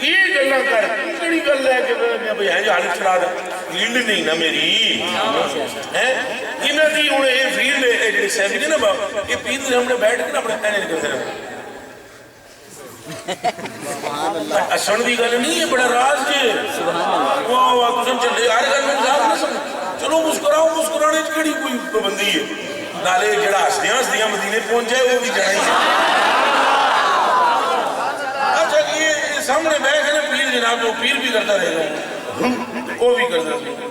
یہ گلا کر کیڑی گل ہے کہ بھئی ہے حالت چھڑا دا فیلڈ نہیں نا میری ہیں انہاں دی ہن اے فیلڈ اے جڑی سیمی نے نا یہ پیر دے ہمنے بیٹھ کے نا اپنے اینے کرتے رہے اسن دی گل نہیں ہے بڑا راز جی واہ واہ تساں چلے ہر گل میں مذاق نہ سمجھ چلو مسکراؤ مسکرانے وچ کیڑی کوئی پابندی ہے نالے جڑا ہسدیاں مدینے پہنچ جائے وہ بھی جائے اچھا یہ سامنے بیٹھ کے پیر جناب تو پیر بھی کرتا رہے گا وہ بھی کرتا رہے گا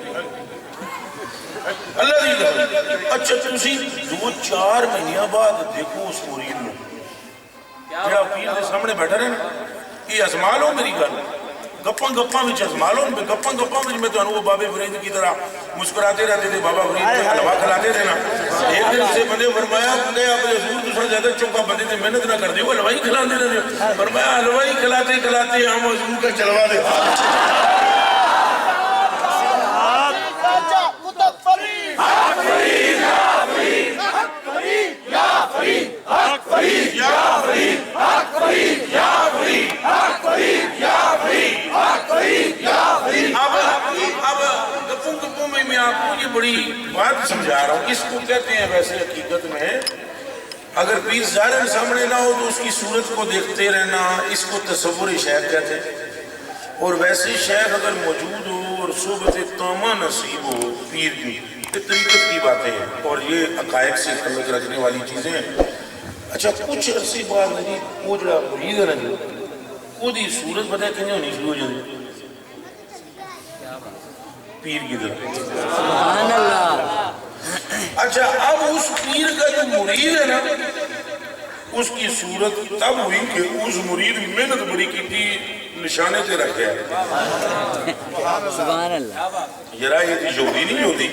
اللہ دی گل اچھا تسی 2-4 مہینے بعد دیکھو اس مرید میں جڑا پیر دے سامنے بیٹھا رہے نا یہ ازما لو میری گل گپاں گپاں وچ ازما لو گپاں گپاں وچ میں تانوں وہ بابے فرید کی طرح مسکراتے رہتے تھے بابا فرید کو حلوہ کھلاتے تھے نا ایک دن سے بندے فرمایا کہ آپ حضور دوسرا زیادہ چوکا بندے تے محنت نہ کر دیو حلوہ ہی کھلاتے رہتے فرمایا حلوہ ہی کھلاتے کھلاتے ہم حضور کا چلوا دے میں آپ کو یہ بڑی بات سمجھا رہا ہوں اس کو کہتے ہیں ویسے حقیقت میں اگر پیر ظاہر سامنے نہ ہو تو اس کی صورت کو دیکھتے رہنا اس کو تصور شیخ کہتے ہیں اور ویسے شیخ اگر موجود ہو اور صحبت تامہ نصیب ہو پیر کی یہ طریقت کی باتیں ہیں اور یہ عقائد سے تعلق رکھنے والی چیزیں ہیں اچھا کچھ عرصے بعد نہیں وہ جڑا مرید ہے نا وہ دی صورت پتہ ہے کہیں ہونی شروع ہو جاتی پیر کی طرح سبحان اللہ اچھا اب اس پیر کا جو مرید ہے نا اس کی صورت تب ہوئی کہ اس مرید محنت بڑی کی تھی نشانے سے رکھ گیا سبحان اللہ ذرا یہ تھی یہودی نہیں ہوتی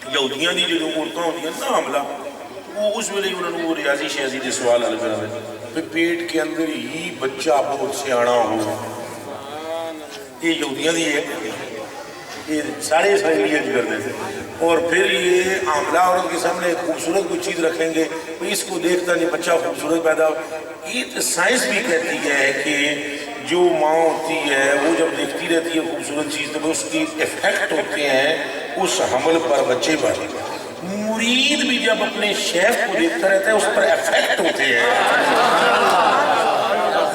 یہودیاں دی جو عورتیں ہوتی ہیں نا حملہ وہ اس ویلے انہوں نے وہ ریاضی شیازی دے سوال حل کرنے پھر پیٹ کے اندر ہی بچہ بہت سیاڑا ہو یہ یہودیاں دی ہے یہ سارے اسرائیلیت کرتے تھے اور پھر یہ عاملہ عورت کے سامنے خوبصورت کوئی چیز رکھیں گے اس کو دیکھتا نہیں بچہ خوبصورت پیدا ہو یہ سائنس بھی کہتی ہے کہ جو ماں ہوتی ہے وہ جب دیکھتی رہتی ہے خوبصورت چیز تو اس کی ایفیکٹ ہوتے ہیں اس حمل پر بچے پر مرید بھی جب اپنے شیخ کو دیکھتا رہتا ہے اس پر ایفیکٹ ہوتے ہیں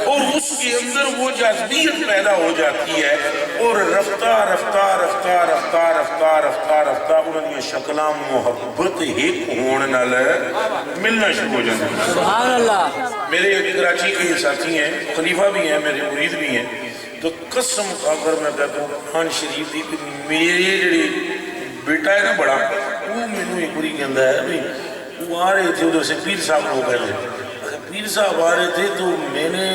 اور اس کے اندر وہ جاذبیت پیدا ہو جاتی ہے اور رفتہ رفتہ رفتہ رفتہ رفتہ رفتہ رفتہ انہوں نے شکلہ محبت ایک ہونے نال ملنا شروع ہو جاتا ہے سبحان اللہ میرے کراچی کے ساتھی ہیں خلیفہ بھی ہیں میرے مرید بھی ہیں تو قسم اگر میں کہتا ہوں قرآن شریف دی میرے جڑی بیٹا ہے نا بڑا وہ میں ایک بری کہندا ہے وہ آ رہے تھے ادھر سے پیر صاحب کو پہلے پیر صاحب آ رہے تھے تو میں نے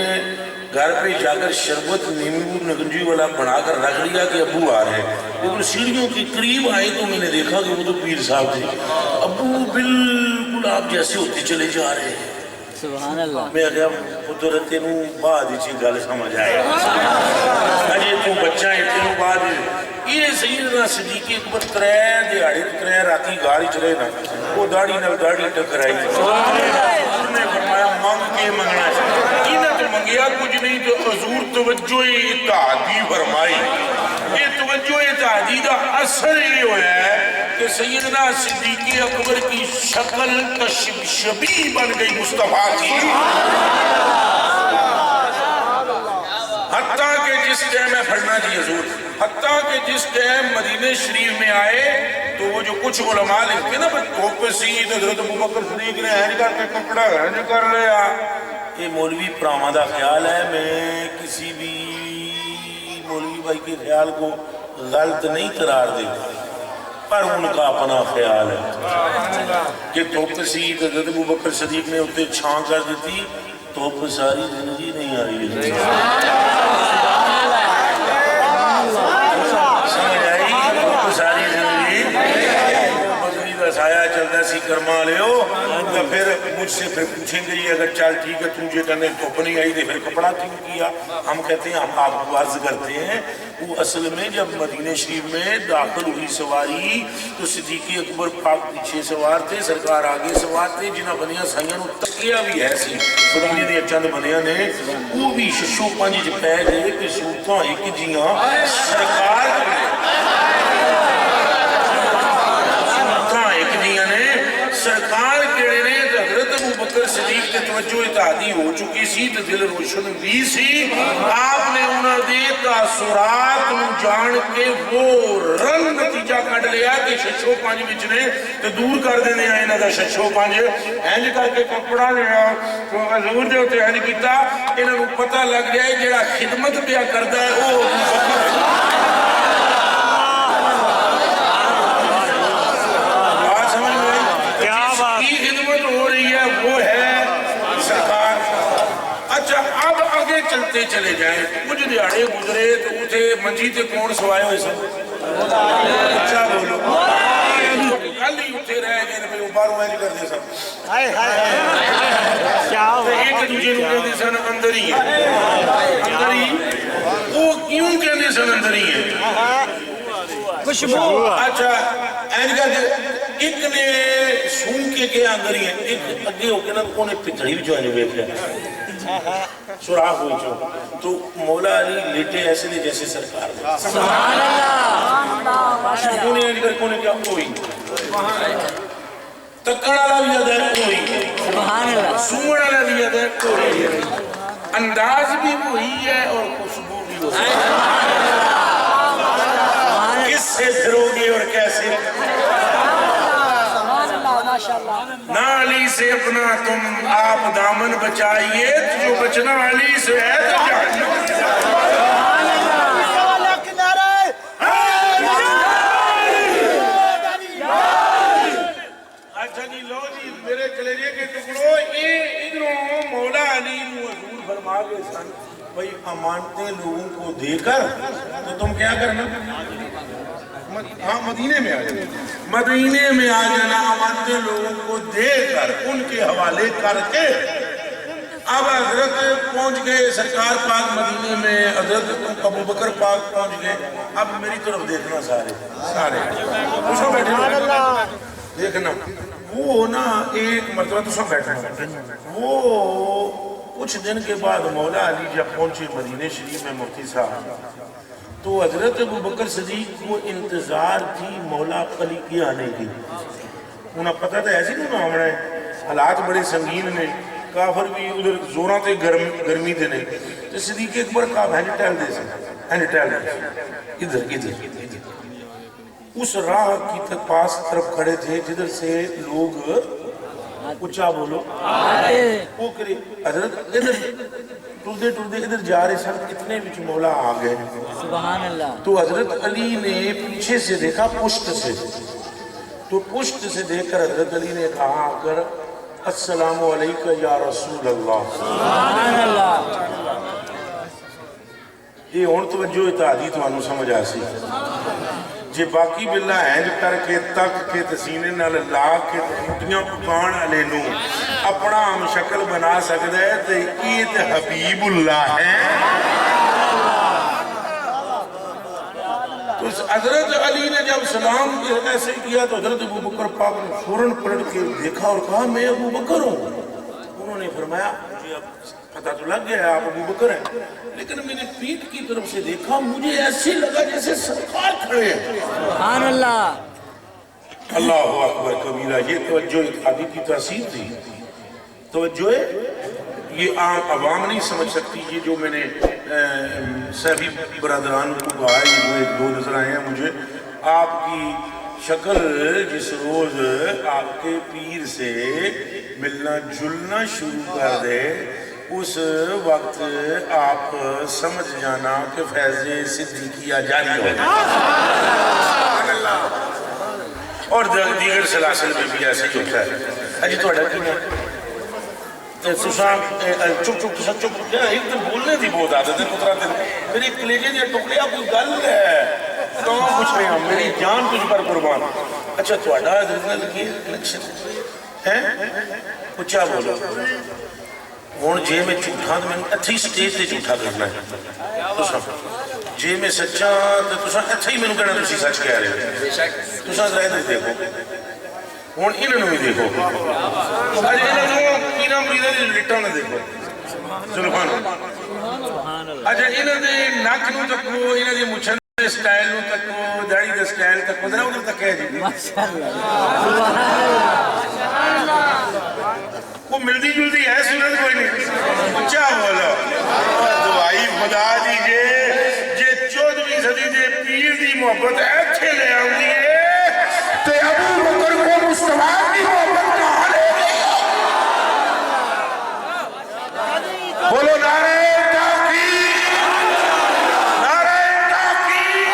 گھر پہ جا کر شربت نیمبو نگنجی والا بنا کر رکھ لیا کہ ابو آ رہے ہیں لیکن سیڑھیوں کے قریب آئے تو میں نے دیکھا کہ وہ تو پیر صاحب تھے ابو بالکل آپ جیسے ہوتے چلے جا رہے ہیں سبحان اللہ میں کہا قدرت نو بعد ہی گل سمجھ آئے اجے تو بچہ ہے تینوں بعد یہ سیدنا صدیق اکبر 3 دہاڑے 3 راتی گاڑی چلے نا وہ داڑھی نال داڑھی ٹکرائی انہوں نے فرمایا مانگ کے منگنا ہے انہوں نے منگیا کچھ نہیں تو حضور توجہ اتحادی فرمائی یہ توجہ اتحادی دا اثر یہ ہوا ہے کہ سیدنا صدیق اکبر کی شکل تشبیہ بن گئی مصطفیٰ کی حتیٰ کہ جس ٹائم میں پڑھنا جی حضور حتیٰ کہ جس ٹائم مدینہ شریف میں آئے تو وہ جو کچھ علماء لکھتے نا توپ سید حضرت ابوبکر صدیق نے ہینج کر کے کپڑا ہینج کر لیا یہ مولوی پرامادہ خیال ہے میں کسی بھی مولوی بھائی کے خیال کو غلط نہیں قرار دیتا پر ان کا اپنا خیال ہے کہ توپ سید حضرت ابوبکر صدیق نے اتنے چھان کر دیتی توپ ساری زندگی نہیں آئی ہے سمجھ آئی توپ ساری زندگی بکری کا سایہ چلتا سی کرما لے ہو تو پھر مجھ سے پھر پوچھیں گے یہ اگر چل ٹھیک ہے تجھے کرنے دھوپ نہیں آئی تو پھر کپڑا کیوں کیا؟ ہم کہتے ہیں ہم آپ کو عرض کرتے ہیں وہ اصل میں جب مدینہ شریف میں داخل ہوئی سواری تو صدیق اکبر پاک پیچھے سوار تھے، سرکار آگے سوار تھے، جنہ بنیاں سائیاں نو تکیا بھی ہے سی مدینے دے چند بنیاں نے وہ بھی ششو پنج پہ گئے کہ صورتاں ایک جیاں سرکار سرکار کیڑے نے حضرت ابوبکر صدیق کے توجہ اتحادی ہو چکی سی تو دل روشن بھی سی، آپ نے انہوں نے تاثرات جان کے وہ رنگ نتیجہ کٹ لیا کہ ششو پانچ بچنے تو دور کر دینے آئے نہ دا ششو پانچ اینج کر کے کپڑا لیا تو حضور دے ہوتے اینج کیتا انہوں نے پتہ لگ گیا ہے جڑا خدمت پیا کرتا ہے وہ چلتے چلے جائیں کچھ دیاڑے گزرے تو اٹھے منجی تے کون سوائے ہوئے سب اچھا بولو کل ہی اٹھے رہ گئے تو پھر باروں میں نہیں کر دے سب ایک دوجے نو کہتے سن اندر ہی ہے اندر ہی وہ کیوں کہتے سن اندر ہی ہے خوشبو اچھا این کہتے ایک نے سون کے کیا اندر ہی ہے ایک اگے ہو کے نا کونے پتھڑی بھی جو ہے بیٹھ گیا سراغ ہوئی جو تو مولا علی لیٹے ایسے نہیں جیسے سرکار میں سبحان اللہ کونے علی کر کونے کیا ہوئی تکڑ علا بھی یاد ہے ہوئی سبحان اللہ سوڑ علا بھی یاد ہے ہوئی انداز بھی وہی ہے اور خوشبو بھی وہی کس سے پھرو گے اور کیسے نہ علی سے اپنا تم آپ دامن بچائیے جو بچنا علی سے ہے تو جہنم اچھا جی لو جی میرے کلیجے کے ٹکڑوں ادھروں مولا علی حضور فرما گئے سن بھئی امانتیں لوگوں کو دے کر تو تم کیا کرنا ہاں مدینے میں آ جانا مدینے میں آ جانا امانتیں لوگوں کو دے کر ان کے حوالے کر کے اب حضرت پہنچ گئے سرکار پاک مدینے میں حضرت ابوبکر پاک پہنچ گئے اب میری طرف دیکھنا سارے تو بیٹھنا دیکھنا وہ نا ایک مرتبہ تو سب بیٹھنا وہ کچھ دن کے بعد مولا علی جب پہنچے مدینہ شریف میں مفتی صاحب تو حضرت ابوبکر صدیق کو انتظار تھی مولا علی کی آنے کی انہیں پتہ تھا ایسی نہیں آمنا ہے حالات بڑے سنگین نے کافر بھی ادھر زوراں تے گرمی دے نہیں تو صدیق اکبر کہا بہنی ٹیل دے سکتا ادھر اس راہ کی پاس طرف کھڑے تھے جدھر سے لوگ اچھا بولو وہ کرے حضرت ادھر ٹردے ادھر جا رہے سن اتنے بچ مولا آ گئے سبحان اللہ تو حضرت علی نے پیچھے سے دیکھا پشت سے تو پشت سے دیکھ کر حضرت علی نے کہا کر السلام علیکہ یا رسول اللہ سبحان اللہ یہ اور توجہ اتحادی تو آنو سمجھ آسی جے باقی باللہ ہینج کر کے تک کے تسینے نہ لا کے مٹیاں پکان علی نو اپنا ہم شکل بنا سکتا ہے تو یہ تو حبیب اللہ ہے تو حضرت علی نے جب سلام ایسے کیا تو حضرت ابوبکر پاک نے فوراً پلٹ کے دیکھا اور کہا میں ابوبکر ہوں انہوں نے فرمایا مجھے اب پتہ تو لگ گیا ہے آپ ابوبکر ہیں لیکن میں نے پیٹ کی طرف سے دیکھا مجھے ایسے لگا جیسے سرکار کھڑے ہیں سبحان اللہ اللہ اکبر کبیرہ یہ توجہ اتحادی کی تاثیر تھی توجہ یہ عام عوام نہیں سمجھ سکتی یہ جو میں نے صحابی برادران کو کہا ہے وہ ایک دو نظر آئے ہیں مجھے آپ کی شکل جس روز آپ کے پیر سے ملنا جلنا شروع کر دے اس وقت آپ سمجھ جانا کہ فیض صدیقیہ جاری ہو اور دیگر سلاسل میں بھی ایسے ہی ہوتا ہے اجی تو اڈھا کیوں سوشان چپ چپ چپ چپ کیا ایک دن بولنے تھی بہت عادت ہے کترا دن میری کلیجے دیا ٹکڑے آپ کوئی گل ہے تو کچھ نہیں ہم میری جان تجھ پر قربان اچھا تو اڈھا دن لگی الیکشن اچھا بولو ہوں جی میں جھوٹا تو میں اتھی سٹیج تے جھوٹا کرنا ہے جی میں سچا تو تساں اتھے ہی میں کہنا تسی سچ کہہ رہے ہو تساں ذرا ادھر دیکھو ہوں انہوں بھی دیکھو اج انہوں پیرا مریداں دی لٹاں نہ دیکھو سبحان اللہ اچھا انہوں دے نک نو تکو انہوں دی مچھن دے سٹائل نو تکو داڑھی دے سٹائل تکو ذرا ادھر تک کہہ جی وہ ملدی جلدی ہے صورت کوئی نہیں اچھا بولو دعائی خدا دیجئے جے 14ویں صدی دے پیر دی محبت ایتھے لے آؤں دیئے تے ابو بکر کو مصطفیٰ کی محبت کہاں لے گئے بولو نعرہ تحقیق نعرہ تحقیق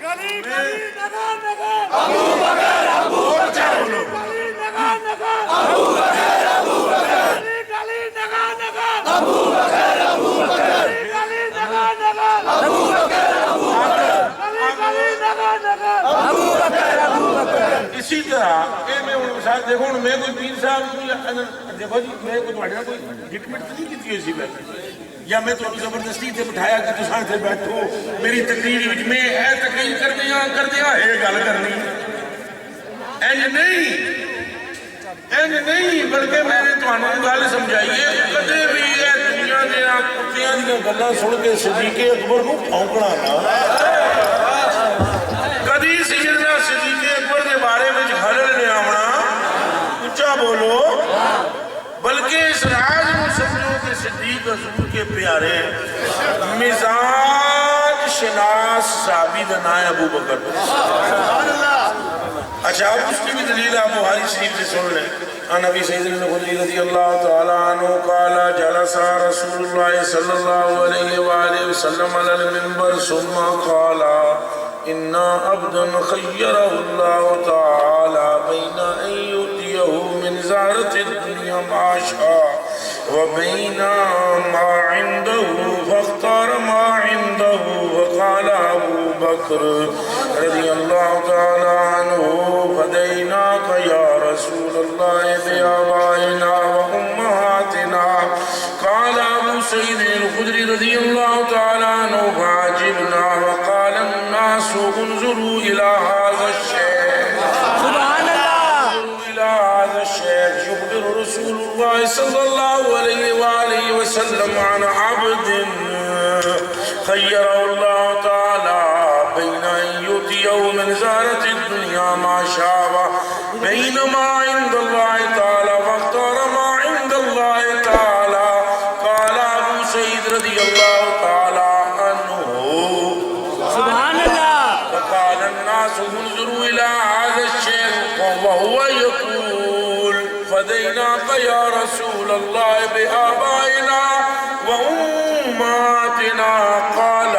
گلی گلی نگر نگر ابو بکر ابو بکر گلی نگر نگر ابو بکر ابو بکر گلی نگر نگر ابو بکر ابو بکر گلی نگر نگر ابو بکر ابو بکر گلی نگر نگر ابو بکر ابو بکر اسی طرح اے میں انہوں نے دیکھو میں کوئی پیر صاحب دیکھو جی میں کوئی بڑھنا کوئی ہٹمٹ نہیں کی تھی اسی بیٹھے یا میں تو زبردستی تے بٹھایا کہ تساں تھے بیٹھو میری تقریر وچ میں اے تقریر کر دیا اے گل کرنی اینج نہیں بلکہ میں نے تمہوں گل سمجھائی ہے کدے بھی اے دنیا دے کتیاں دی گلاں سن کے صدیق اکبر نو پھونکنا نہ کدی سیدنا صدیق اکبر کے بارے میں خلل لے آونا اچھا بولو بلکہ اس راز میں سمجھو کہ صدیق حضور کے پیارے مزاج شناس صحابی دنا ہے ابو بکر اچھا اب اس کی بھی دلیل آپ بخاری شریف سے سن لیں عن ابی سعید الخدری رضی اللہ تعالی عنہ قال جلس رسول اللہ صلی اللہ علیہ وآلہ وسلم علی المنبر ثم قال ان عبدا خیرہ اللہ تعالی بین ان یؤتیہ من زہرۃ الدنیا ما شاء وبین ما عنده فاختار ما عنده وقال ابو بکر رضی اللہ تعالی عنہ فدیناک یا رسول اللہ بآبائنا وامہاتنا قال ابو سعید الخدری رضی اللہ تعالی عنہ فعجبنا وقال الناس انظروا الى هذا الشيخ سبحان اللہ الى هذا الشيخ يخبر رسول الله صلى الله عليه وآله وسلم عن عبد خيره الله تعالى بين أن يؤتيه من زهرة الدنيا ما شاء بين ما عند الله تعالى فاختار ما عند الله تعالى قال أبو سعيد رضي الله تعالى عنه سبحان الله فقال الناس انظروا إلى هذا الشيخ وهو يقول فديناك يا رسول الله بآبائنا وأمهاتنا قال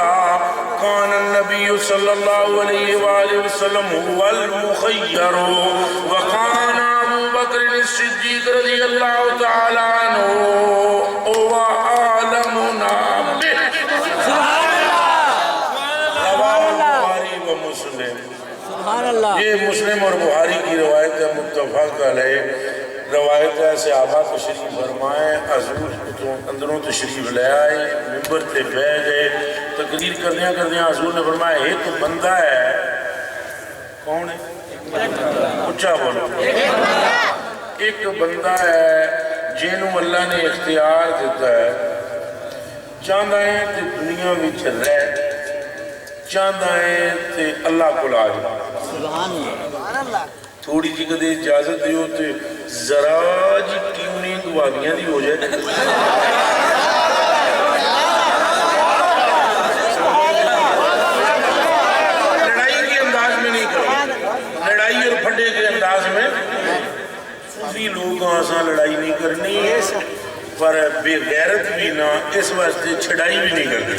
كان النبي صلى الله عليه وآله وسلم هو المخير وكان أبو بكر الصديق رضي الله تعالى عنه هو أعلمنا به سبحان الله رواه البخاري ومسلم سبحان اللہ یہ مسلم اور بخاری کی روایت ہے متفق علیہ روایت ہے صحابہ تشریف فرمائے حضور اندروں تشریف لے آئے منبر تے بیٹھ گئے تقریر کردیاں حضور نے فرمایا ایک بندہ ہے کون ہے اچھا بولو ایک بندہ ہے جنہوں اللہ نے اختیار دیتا ہے چاہتا ہے کہ دنیا میں چل رہے چاہتا ہے کہ اللہ کو لا جائے تھوڑی جی کدے اجازت دیو تے ذرا جی ٹیوننگ واگیاں دی ہو جائے لڑائی کے انداز میں نہیں کرو لڑائی اور پھٹے کے انداز میں صوفی لوگ آساں لڑائی نہیں کرنی پر بے غیرت بھی نہ اس واسطے چھڑائی بھی نہیں کرنی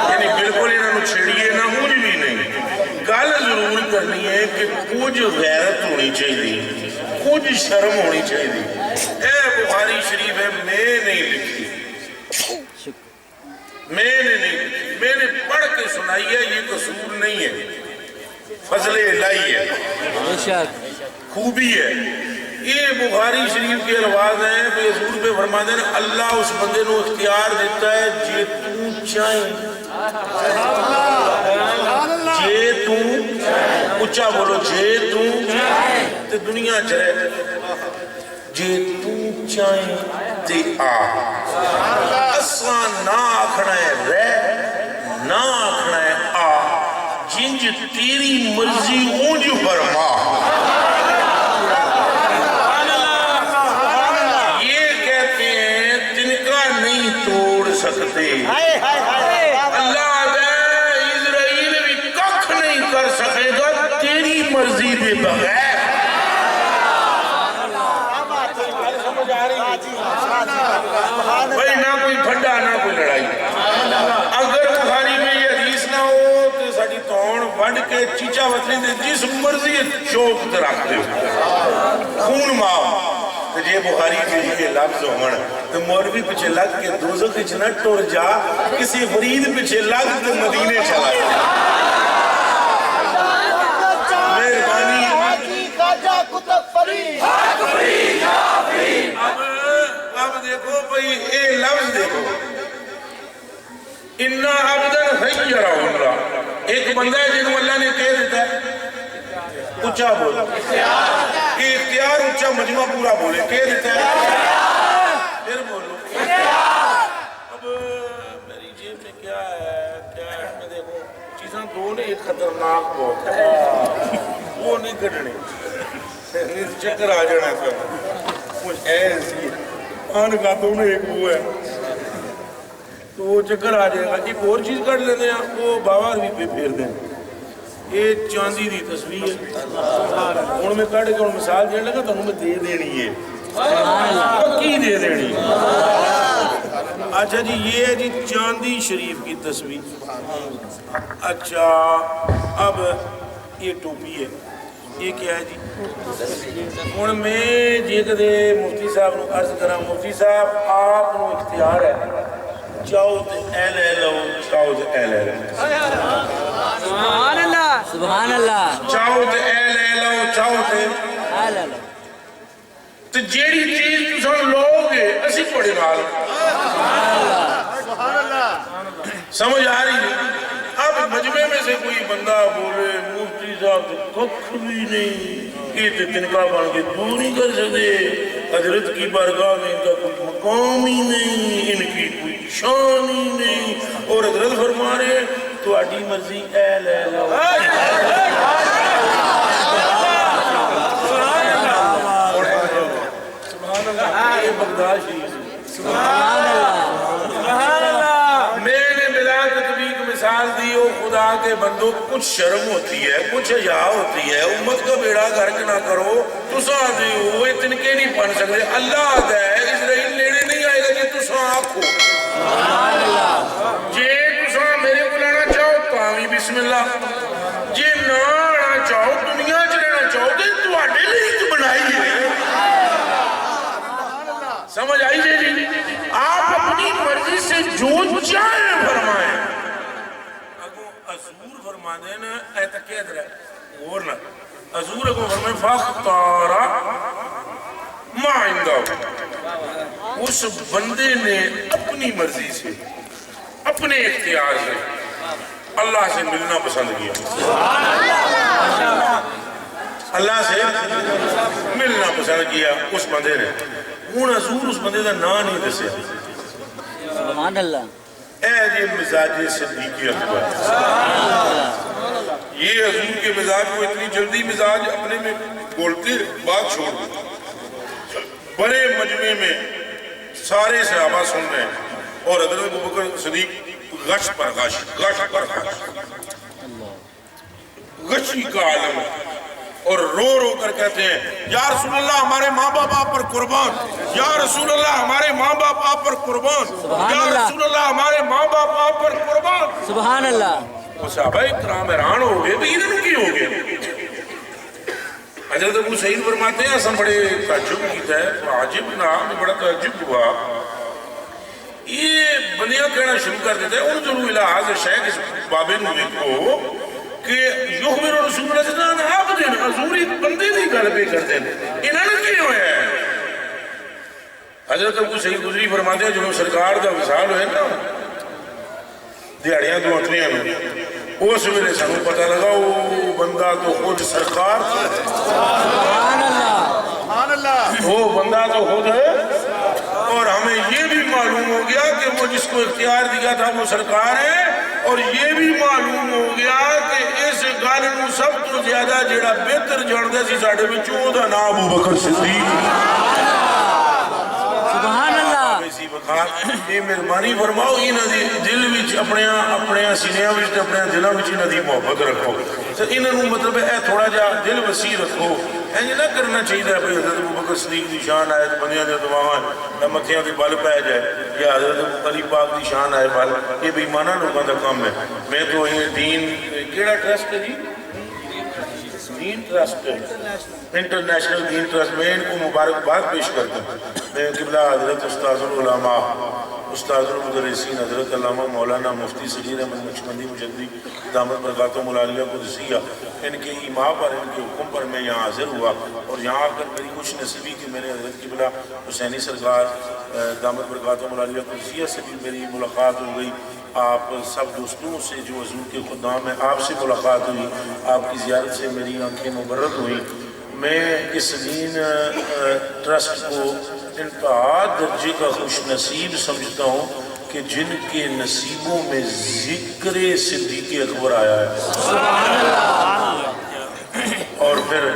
یعنی بالکل انہوں چھڑیے نہ ہونی بھی نہیں گل ضرور کرنی ہے کہ کچھ غیرت ہونی چاہیے کچھ شرم ہونی چاہیے اے بخاری شریف ہے میں نہیں لکھی میں نے پڑھ کے سنائی ہے یہ قصور نہیں ہے فضل الہی ہے، خوبی ہے۔ یہ بخاری شریف کے الفاظ ہیں کہ حضور پہ فرماتے ہیں اللہ اس بندے کو اختیار دیتا ہے جے تو چاہیں، جے تو اچھا بولو، جے تو دنیا چاہے، جے تو چاہیں تے آ، اساں نہ آکھنا ہے رہ، نہ آکھنا ہے آ، جنج تیری مرضی اونج فرما۔ یہ کہتے ہیں تنکا نہیں توڑ سکتے، اللہ اسرائیل بھی ککھ نہیں کر سکے گا تیری مرضی کے بغیر۔ بھائی نہ کوئی پھڈا نہ کوئی لڑائی، اگر بخاری میں یہ حدیث نہ ہو تو ساڑی توڑ وڈ کے چیچا وطنی دے جس مرضی چوک تے رکھ دے خون ماں۔ جے بخاری میں یہ لفظ ہون تو مولوی پیچھے لگ کے دوزخ وچ نہ ٹر جا، کسی فرید پیچھے لگ کے مدینے چلا جا۔ مہربانی اب دیکھو بھئی اے لفظ دیکھو، اِنَّا عَبْدًا خَيَّرَهُ اللَّهُ، ایک بندہ ہے جنہوں اللہ نے کہہ دیتا ہے اچھا بولو، یہ اختیار اچھا مجمع پورا بولے، کہہ دیتا ہے پھر بولو۔ اب میری جیب میں کیا ہے میں دیکھو چیزاں دو نے، ایک خطرناک بہت ہے وہ نہیں کھڑنے، چکر آ جانا ہے کچھ ایسی آن کا تو نے ایک وہ ہے تو وہ چکر آ جائے گا۔ ایک اور چیز کر لیتے ہیں وہ باور بھی پہ پھیر دیں، یہ چاندی دی تصویر ہے، ان میں کٹ کے ان مثال دینے لگا تو انہوں میں دے دینی ہے، پکی دے دینی ہے۔ اچھا جی یہ ہے جی چاندی شریف کی تصویر۔ اچھا اب یہ ٹوپی ہے، یہ کیا ہے جی؟ ان میں جی کدے مفتی صاحب نو عرض کرا، مفتی صاحب آپ نو اختیار ہے چاہو تے اے لے لو، چاہو تے اے لے لو، سبحان اللہ سبحان اللہ، چاہو تے اے لے لو، چاہو تے اے لے لو، تو جیڑی چیز تسان لوگے اسی پڑے نال سمجھ آ رہی ہے۔ اب مجمع میں سے کوئی بندہ بولے مفتی صاحب تو ککھ بھی نہیں، یہ تو تنکا بن کے دور نہیں کر سکتے، حضرت کی بارگاہ میں ان کا کوئی مقام ہی نہیں، ان کی کوئی شان ہی نہیں، اور حضرت فرما رہے تو آڈی مرضی اے لے لو۔ سبحان اللہ، یہ بغداد شریف، سبحان اللہ، میں نے بلا تطبیق مثال دی ہو، خدا کے بندوں کچھ شرم ہوتی ہے، کچھ حیا ہوتی ہے، امت کا بیڑا گرک نہ کرو، تسا دے ہو تنکے نہیں بن سکتے، اللہ دے اسرائیل لینے نہیں آئے گا جی تسا آکھو، جے تسا میرے کو لانا چاہو تو آمی بسم اللہ، جے نہ آنا چاہو دنیا چ رہنا چاہو تو تواڈے لیے بنائی ہے۔ سمجھ آئی جی آپ اپنی مرضی سے جو چاہیں فرمائیں۔ اگو حضور فرما دینا اے تکیہ در ہے اور نہ حضور اگو فرمائیں فاختارا ما عندہ، اس بندے نے اپنی مرضی سے اپنے اختیار سے اللہ سے ملنا پسند کیا، اللہ سے ملنا پسند کیا اس بندے نے۔ ہوں حضور اس بندے کا نام نہیں دسیا، سبحان اللہ، اے جی مزاج صدیقی اکبر، یہ حضور کے مزاج کو اتنی جلدی مزاج اپنے میں بولتے بات چھوڑ دیں، بڑے مجمع میں سارے صحابہ سن رہے ہیں اور حضرت ابوبکر صدیق غش پر غش، غش پر غش، غشی کا عالم ہے، اور رو رو کر کہتے ہیں یا رسول اللہ ہمارے ماں باپ آپ پر قربان، یا رسول اللہ ہمارے ماں باپ آپ پر قربان، یا رسول اللہ ہمارے ماں باپ آپ پر قربان۔ سبحان اللہ، وہ صحابہ اکرام حیران ہو گئے بھی انہوں کی ہو گئے۔ حضرت ابو سعید فرماتے ہیں ہم بڑے تعجب کیتا ہے، عجب نام بڑا تعجب ہوا، یہ بندیاں کہنا شروع کر دیتا ہے انظروا الی ھذا الشیخ، اس بابے نو دیکھو کہ یخبر رسول رسول اسلام آپ دن حضور ایک بندے دی گل پہ کرتے ہیں انہوں نے کی ہویا ہے حضرت ابو سعید خدری فرماتے ہیں جو سرکار دا وصال ہوئے نا دیہڑیاں تو اٹھنیاں میں اس ویلے سانو پتہ لگا وہ بندہ تو خود سرکار سبحان اللہ وہ بندہ تو خود ہے اور ہمیں یہ بھی معلوم ہو گیا کہ وہ جس کو اختیار دیا تھا وہ سرکار ہے اور یہ بھی معلوم ہو گیا کہ اس گل نو سب تو زیادہ جیڑا بہتر جاندا سی ساڈے وچوں او دا نام ابو بکر صدیق سبحان اللہ یہ مہربانی فرماؤ انہاں دی دل وچ اپنے سینیاں وچ تے اپنے دلاں وچ انہاں دی محبت رکھو تے انہاں نو مطلب اے تھوڑا جا دل وسیع رکھو انج نہ کرنا چاہیے بھئی حضرت ابو بکر صدیق دی شان آئے بندیاں دے دعاواں یا متھیاں تے بل پے جائے یا حضرت علی پاک دی شان آئے بل یہ بے ایماناں لوگاں دا کام ہے میں تو یہ دین کیڑا ٹرسٹ ہے جی دین ٹرسٹ انٹرنیشنل دین ٹرسٹ میں ان کو مبارکباد پیش کرتا ہوں میں قبلہ حضرت استاذ العلماء استاذ المدرسین حضرت علامہ مولانا مفتی سگیر احمد نقشبندی مجددی دامت برکاتہم العالیہ قدسیہ ان کے ایما پر ان کے حکم پر میں یہاں حاضر ہوا اور یہاں آ کر میری خوش نصیبی کہ میرے حضرت قبلہ حسینی سرکار دامت برکاتہم العالیہ قدسیہ سے بھی میری ملاقات ہو گئی آپ سب دوستوں سے جو حضور کے خدام ہیں آپ سے ملاقات ہوئی آپ کی زیارت سے میری آنکھیں مبرد ہوئیں میں اس دین ٹرسٹ کو انتہا درجے کا خوش نصیب سمجھتا ہوں کہ جن کے نصیبوں میں ذکر صدیق اکبر آیا ہے اور پھر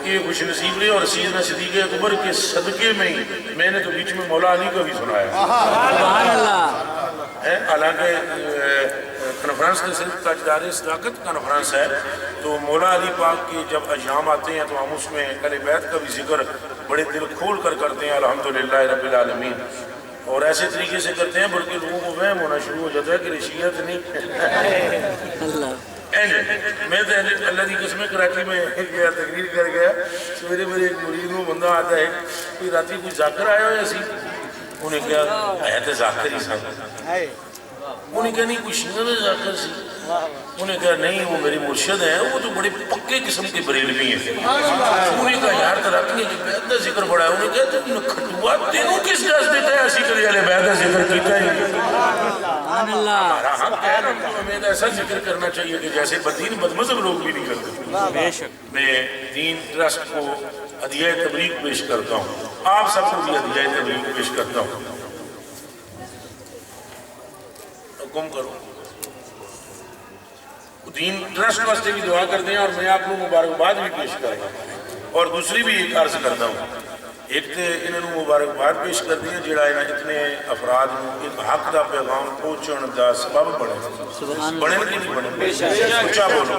یہ خوش نصیب لے اور سیدنا صدیق اکبر کے صدقے میں ہی میں نے تو بیچ میں مولا علی کا بھی سنایا سبحان اللہ حالانکہ کنفرنس نے صرف تاجدار صداقت کنفرنس ہے تو مولا علی پاک کے جب ایام آتے ہیں تو ہم اس میں اہل بیت کا بھی ذکر بڑے دل کھول کر کرتے ہیں الحمدللہ رب العالمین اور ایسے طریقے سے کرتے ہیں بلکہ لوگوں کو وہم ہونا شروع ہو جاتا ہے کہ رشیت نہیں میں تو اللہ کی قسم کراچی میں گیا تقریر کر گیا سویرے میرے ایک مرید وہ بندہ آتا ہے کوئی راتی کوئی ذاکر آیا ہوا سی انہیں کیا آیا تو ذاکر ہی سن انہیں کہا نہیں کوئی شنگل ذاکر سی انہیں کہا نہیں وہ میری مرشد ہیں وہ تو بڑے پکے قسم کے بریلوی ہیں انہیں کہا یار تراکی ہے بیعت دا ذکر بڑا ہے انہیں کہا تم کھٹوا تینوں کس جاز دیتا ہے ایسی کری والے بیعت دا ذکر کیتا ہے سبحان اللہ ہمارا ہم کہہ رہا ہوں ہمیں ایسا ذکر کرنا چاہیے کہ جیسے بدین بدمذہب لوگ بھی نہیں کرتے بے شک میں دین ٹرسٹ کو ہدیہ تبریک پیش کرتا ہوں آپ سب کو بھی ہدیہ تبریک پیش کرتا ہوں حکم کرو دین ٹرسٹ واسطے بھی دعا کرتے ہیں اور میں آپ کو مبارکباد بھی پیش کرتا ہوں اور دوسری بھی ایک عرض کرتا ہوں ایک تو انہوں مبارکباد پیش کرتے ہیں جڑا اتنے افراد ایک حق دا پیغام پہنچن دا سبب بنے کہ نہیں بنے اچھا بولو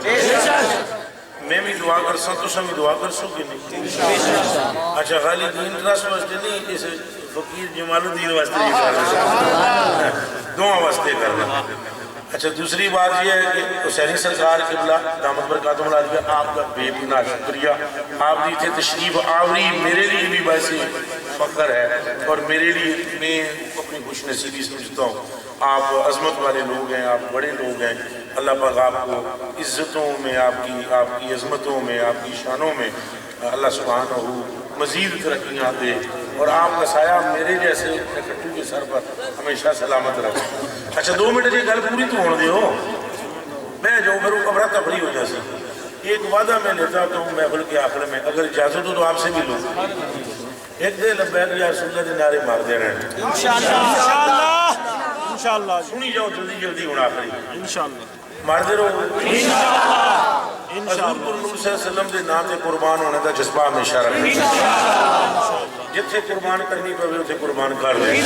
میں بھی دعا کر سکتا تو بھی دعا کر سکو کہ نہیں اچھا خالی دین ٹرسٹ واسطے نہیں اس فقیر جمال الدین واسطے نہیں کرنا دعا واسطے کرنا اچھا دوسری بات یہ ہے کہ حسینی سرکار قبلہ دامت برکاتہم العالیہ آپ کا بے گناہ شکریہ آپ دی تھے تشریف آوری میرے لیے بھی ویسے فخر ہے اور میرے لیے میں اپنی خوش نصیبی سمجھتا ہوں آپ عظمت والے لوگ ہیں آپ بڑے لوگ ہیں اللہ پاک آپ کو عزتوں میں آپ کی عظمتوں میں آپ کی شانوں میں اللہ سبحانہ مزید ترقیاں دے اور آپ کا سایہ میرے جیسے کٹو کے سر پر ہمیشہ سلامت رکھے اچھا 2 منٹ یہ گل پوری تو ہونے ہو میں جو پھر وہ قبرہ تفریح ہو جیسے ایک وعدہ میں لیتا ہوں محفل کے آخر میں اگر اجازت ہو تو آپ سے بھی لوں ایک دے لبیک یا رسول اللہ دے نعرے مار دے رہے ہیں انشاءاللہ سنی جاؤ جلدی جلدی ہونا آخری انشاءاللہ مار دے رہو حضور پر نور صلی اللہ علیہ وسلم دے نام دے قربان ہونے دا جذبہ ہمیشہ رکھنا جتھے قربان کرنی پہ اسے قربان کر لیں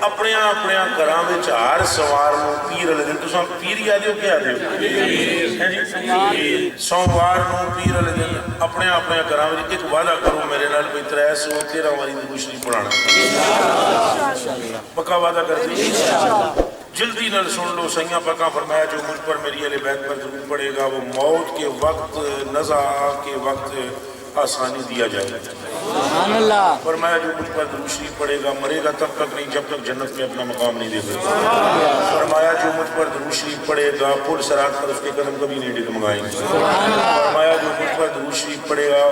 اپنے گھراں وچ ہر سوار نو پیر والے دن تساں پیری آ دیو کیا دیو سوموار نو پیر والے دن اپنے گھراں وچ ایک وعدہ کرو میرے نال بھئی 313 والی دی گوشت نہیں پڑھانا پکا وعدہ کر دی جلدی نال سن لو سیاں پاکاں فرمایا جو مجھ پر میری اہل بیت پر ضرور پڑے گا وہ موت کے وقت نزع کے وقت آسانی دیا جائے گا۔ سبحان اللہ فرمایا جو مجھ پر درود شریف پڑھے گا مرے گا تب تک نہیں جب تک جنت میں اپنا مقام نہیں دے سکتا۔ فرمایا جو مجھ پر درود شریف پڑھے گا پل صراط پر اس کے قدم کبھی نہیں ڈگمگائیں گے۔ فرمایا جو مجھ پر درود شریف پڑھے گا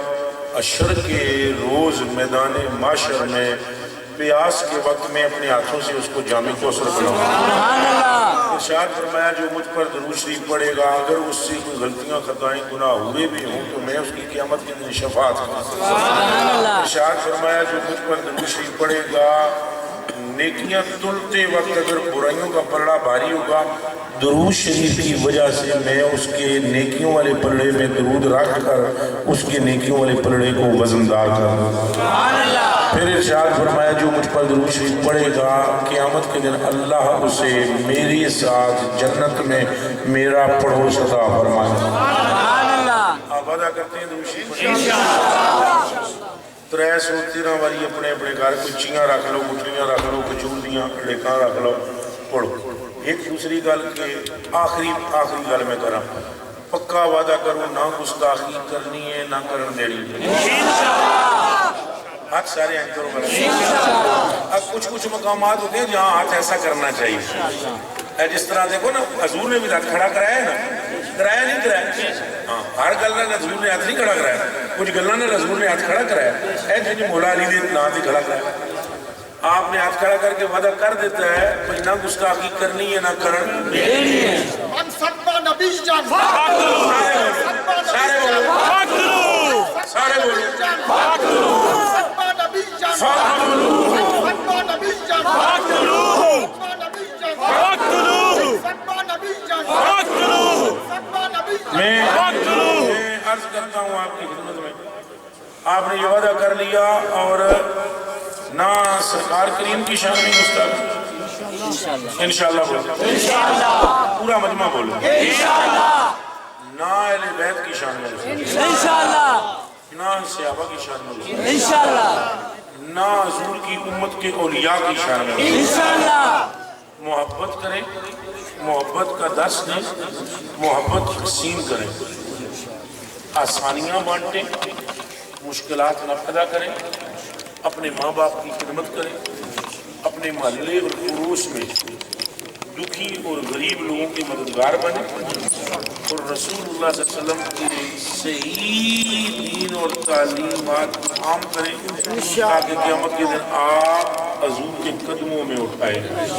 حشر کے روز میدان معاشر میں پیاس کے وقت میں اپنے ہاتھوں سے اس کو جام کوثر پلاؤں گا۔ سبحان اللہ ارشاد فرمایا جو مجھ پر درود شریف پڑھے گا اگر اس سے کوئی غلطیاں خطائیں گناہ ہوئے بھی ہوں تو میں اس کی قیامت کے دن شفاعت کروں گا۔ سبحان اللہ ارشاد فرمایا جو مجھ پر درود شریف پڑھے گا نیکیاں تلتے وقت اگر برائیوں کا پلڑا بھاری ہوگا درود شریف کی وجہ سے میں اس کے نیکیوں والے پلڑے میں درود رکھ کر اس کے نیکیوں والے پلڑے کو وزندار کروں گا۔ سبحان اللہ پھر ارشاد فرمایا جو مجھ پر درود شریف پڑھے گا قیامت کے دن اللہ اسے میرے ساتھ جنت میں میرا پڑوس عطا فرمائے گا۔ سبحان اللہ آپ ادا کرتے ہیں درود شریف؟ 313 والی اپنے اپنے گھر کچیاں رکھ لو گٹھلیاں رکھ لو کچوندیاں ڈیکاں رکھ لو پڑھو۔ ایک دوسری گل کے آخری گل میں کرا پکا وعدہ کرو نہ گستاخی کرنی ہے نہ کرن دینی ہے۔ ہاتھ سارے ہاتھ کرو بنا۔ اب کچھ مقامات ہوتے ہیں جہاں ہاتھ ایسا کرنا چاہیے جس طرح دیکھو نا حضور نے بھی ہاتھ کھڑا کرایا ہے نا کرایا نہیں کرایا ہاں ہر گل نہ حضور نے ہاتھ نہیں کھڑا کرایا کچھ گلاں نہ حضور نے ہاتھ کھڑا کرایا اے جی مولا علی دے نام سے کھڑا کرایا آپ نے ہاتھ کھڑا کر کے وعدہ کر دیتا ہے کوئی نہ گستاخی کرنی ہے نہ کرن دینی ہے۔ من سبا نبی جان سارے بولو سارے بولو سبا نبی جان سبا نبی جان سبا نبی جان سبا نبی جان میں عرض کرتا ہوں آپ کی خدمت میں آپ نے یہ وعدہ کر لیا اور نہ سرکار کریم کی شان میں گستاخی انشاءاللہ بولو پورا مجمع بولو نہ اہل بیت کی شان میں گستاخی انشاءاللہ نہ صحابہ کی شان میں گستاخی انشاءاللہ نہ حضور کی امت کے اولیاء کی شان میں گستاخی انشاءاللہ محبت کریں محبت کا درس دیں محبت تقسیم کریں آسانیاں بانٹیں مشکلات نہ پیدا کریں اپنے ماں باپ کی خدمت کریں اپنے محلے اور پڑوس میں دکھی اور غریب لوگوں کے مددگار بنیں اور رسول اللہ صلی اللہ علیہ وسلم کی صحیح دین اور تعلیمات عام کریں تاکہ قیامت کے دن آپ حضور کے قدموں میں اٹھائے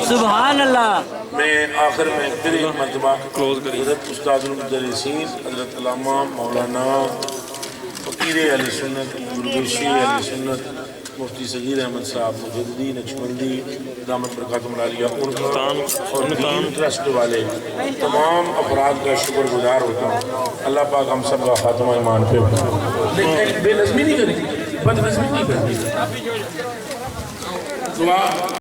سبحان اللہ میں آخر میں پھر ایک مرتبہ حضرت استاد المدرسین حضرت علامہ مولانا فقیر اہل سنت گرگشی اہل سنت مفتی صغیر احمد صاحب مجددی نقشبندی دامت برکاتہم العالیہ ان کا اور دین ٹرسٹ والے تمام افراد کا شکر گزار ہوتا ہوں اللہ پاک ہم سب کا خاتمہ ایمان پہ لیکن بے نظمی نہیں کریں بد نظمی نہیں کریں دعا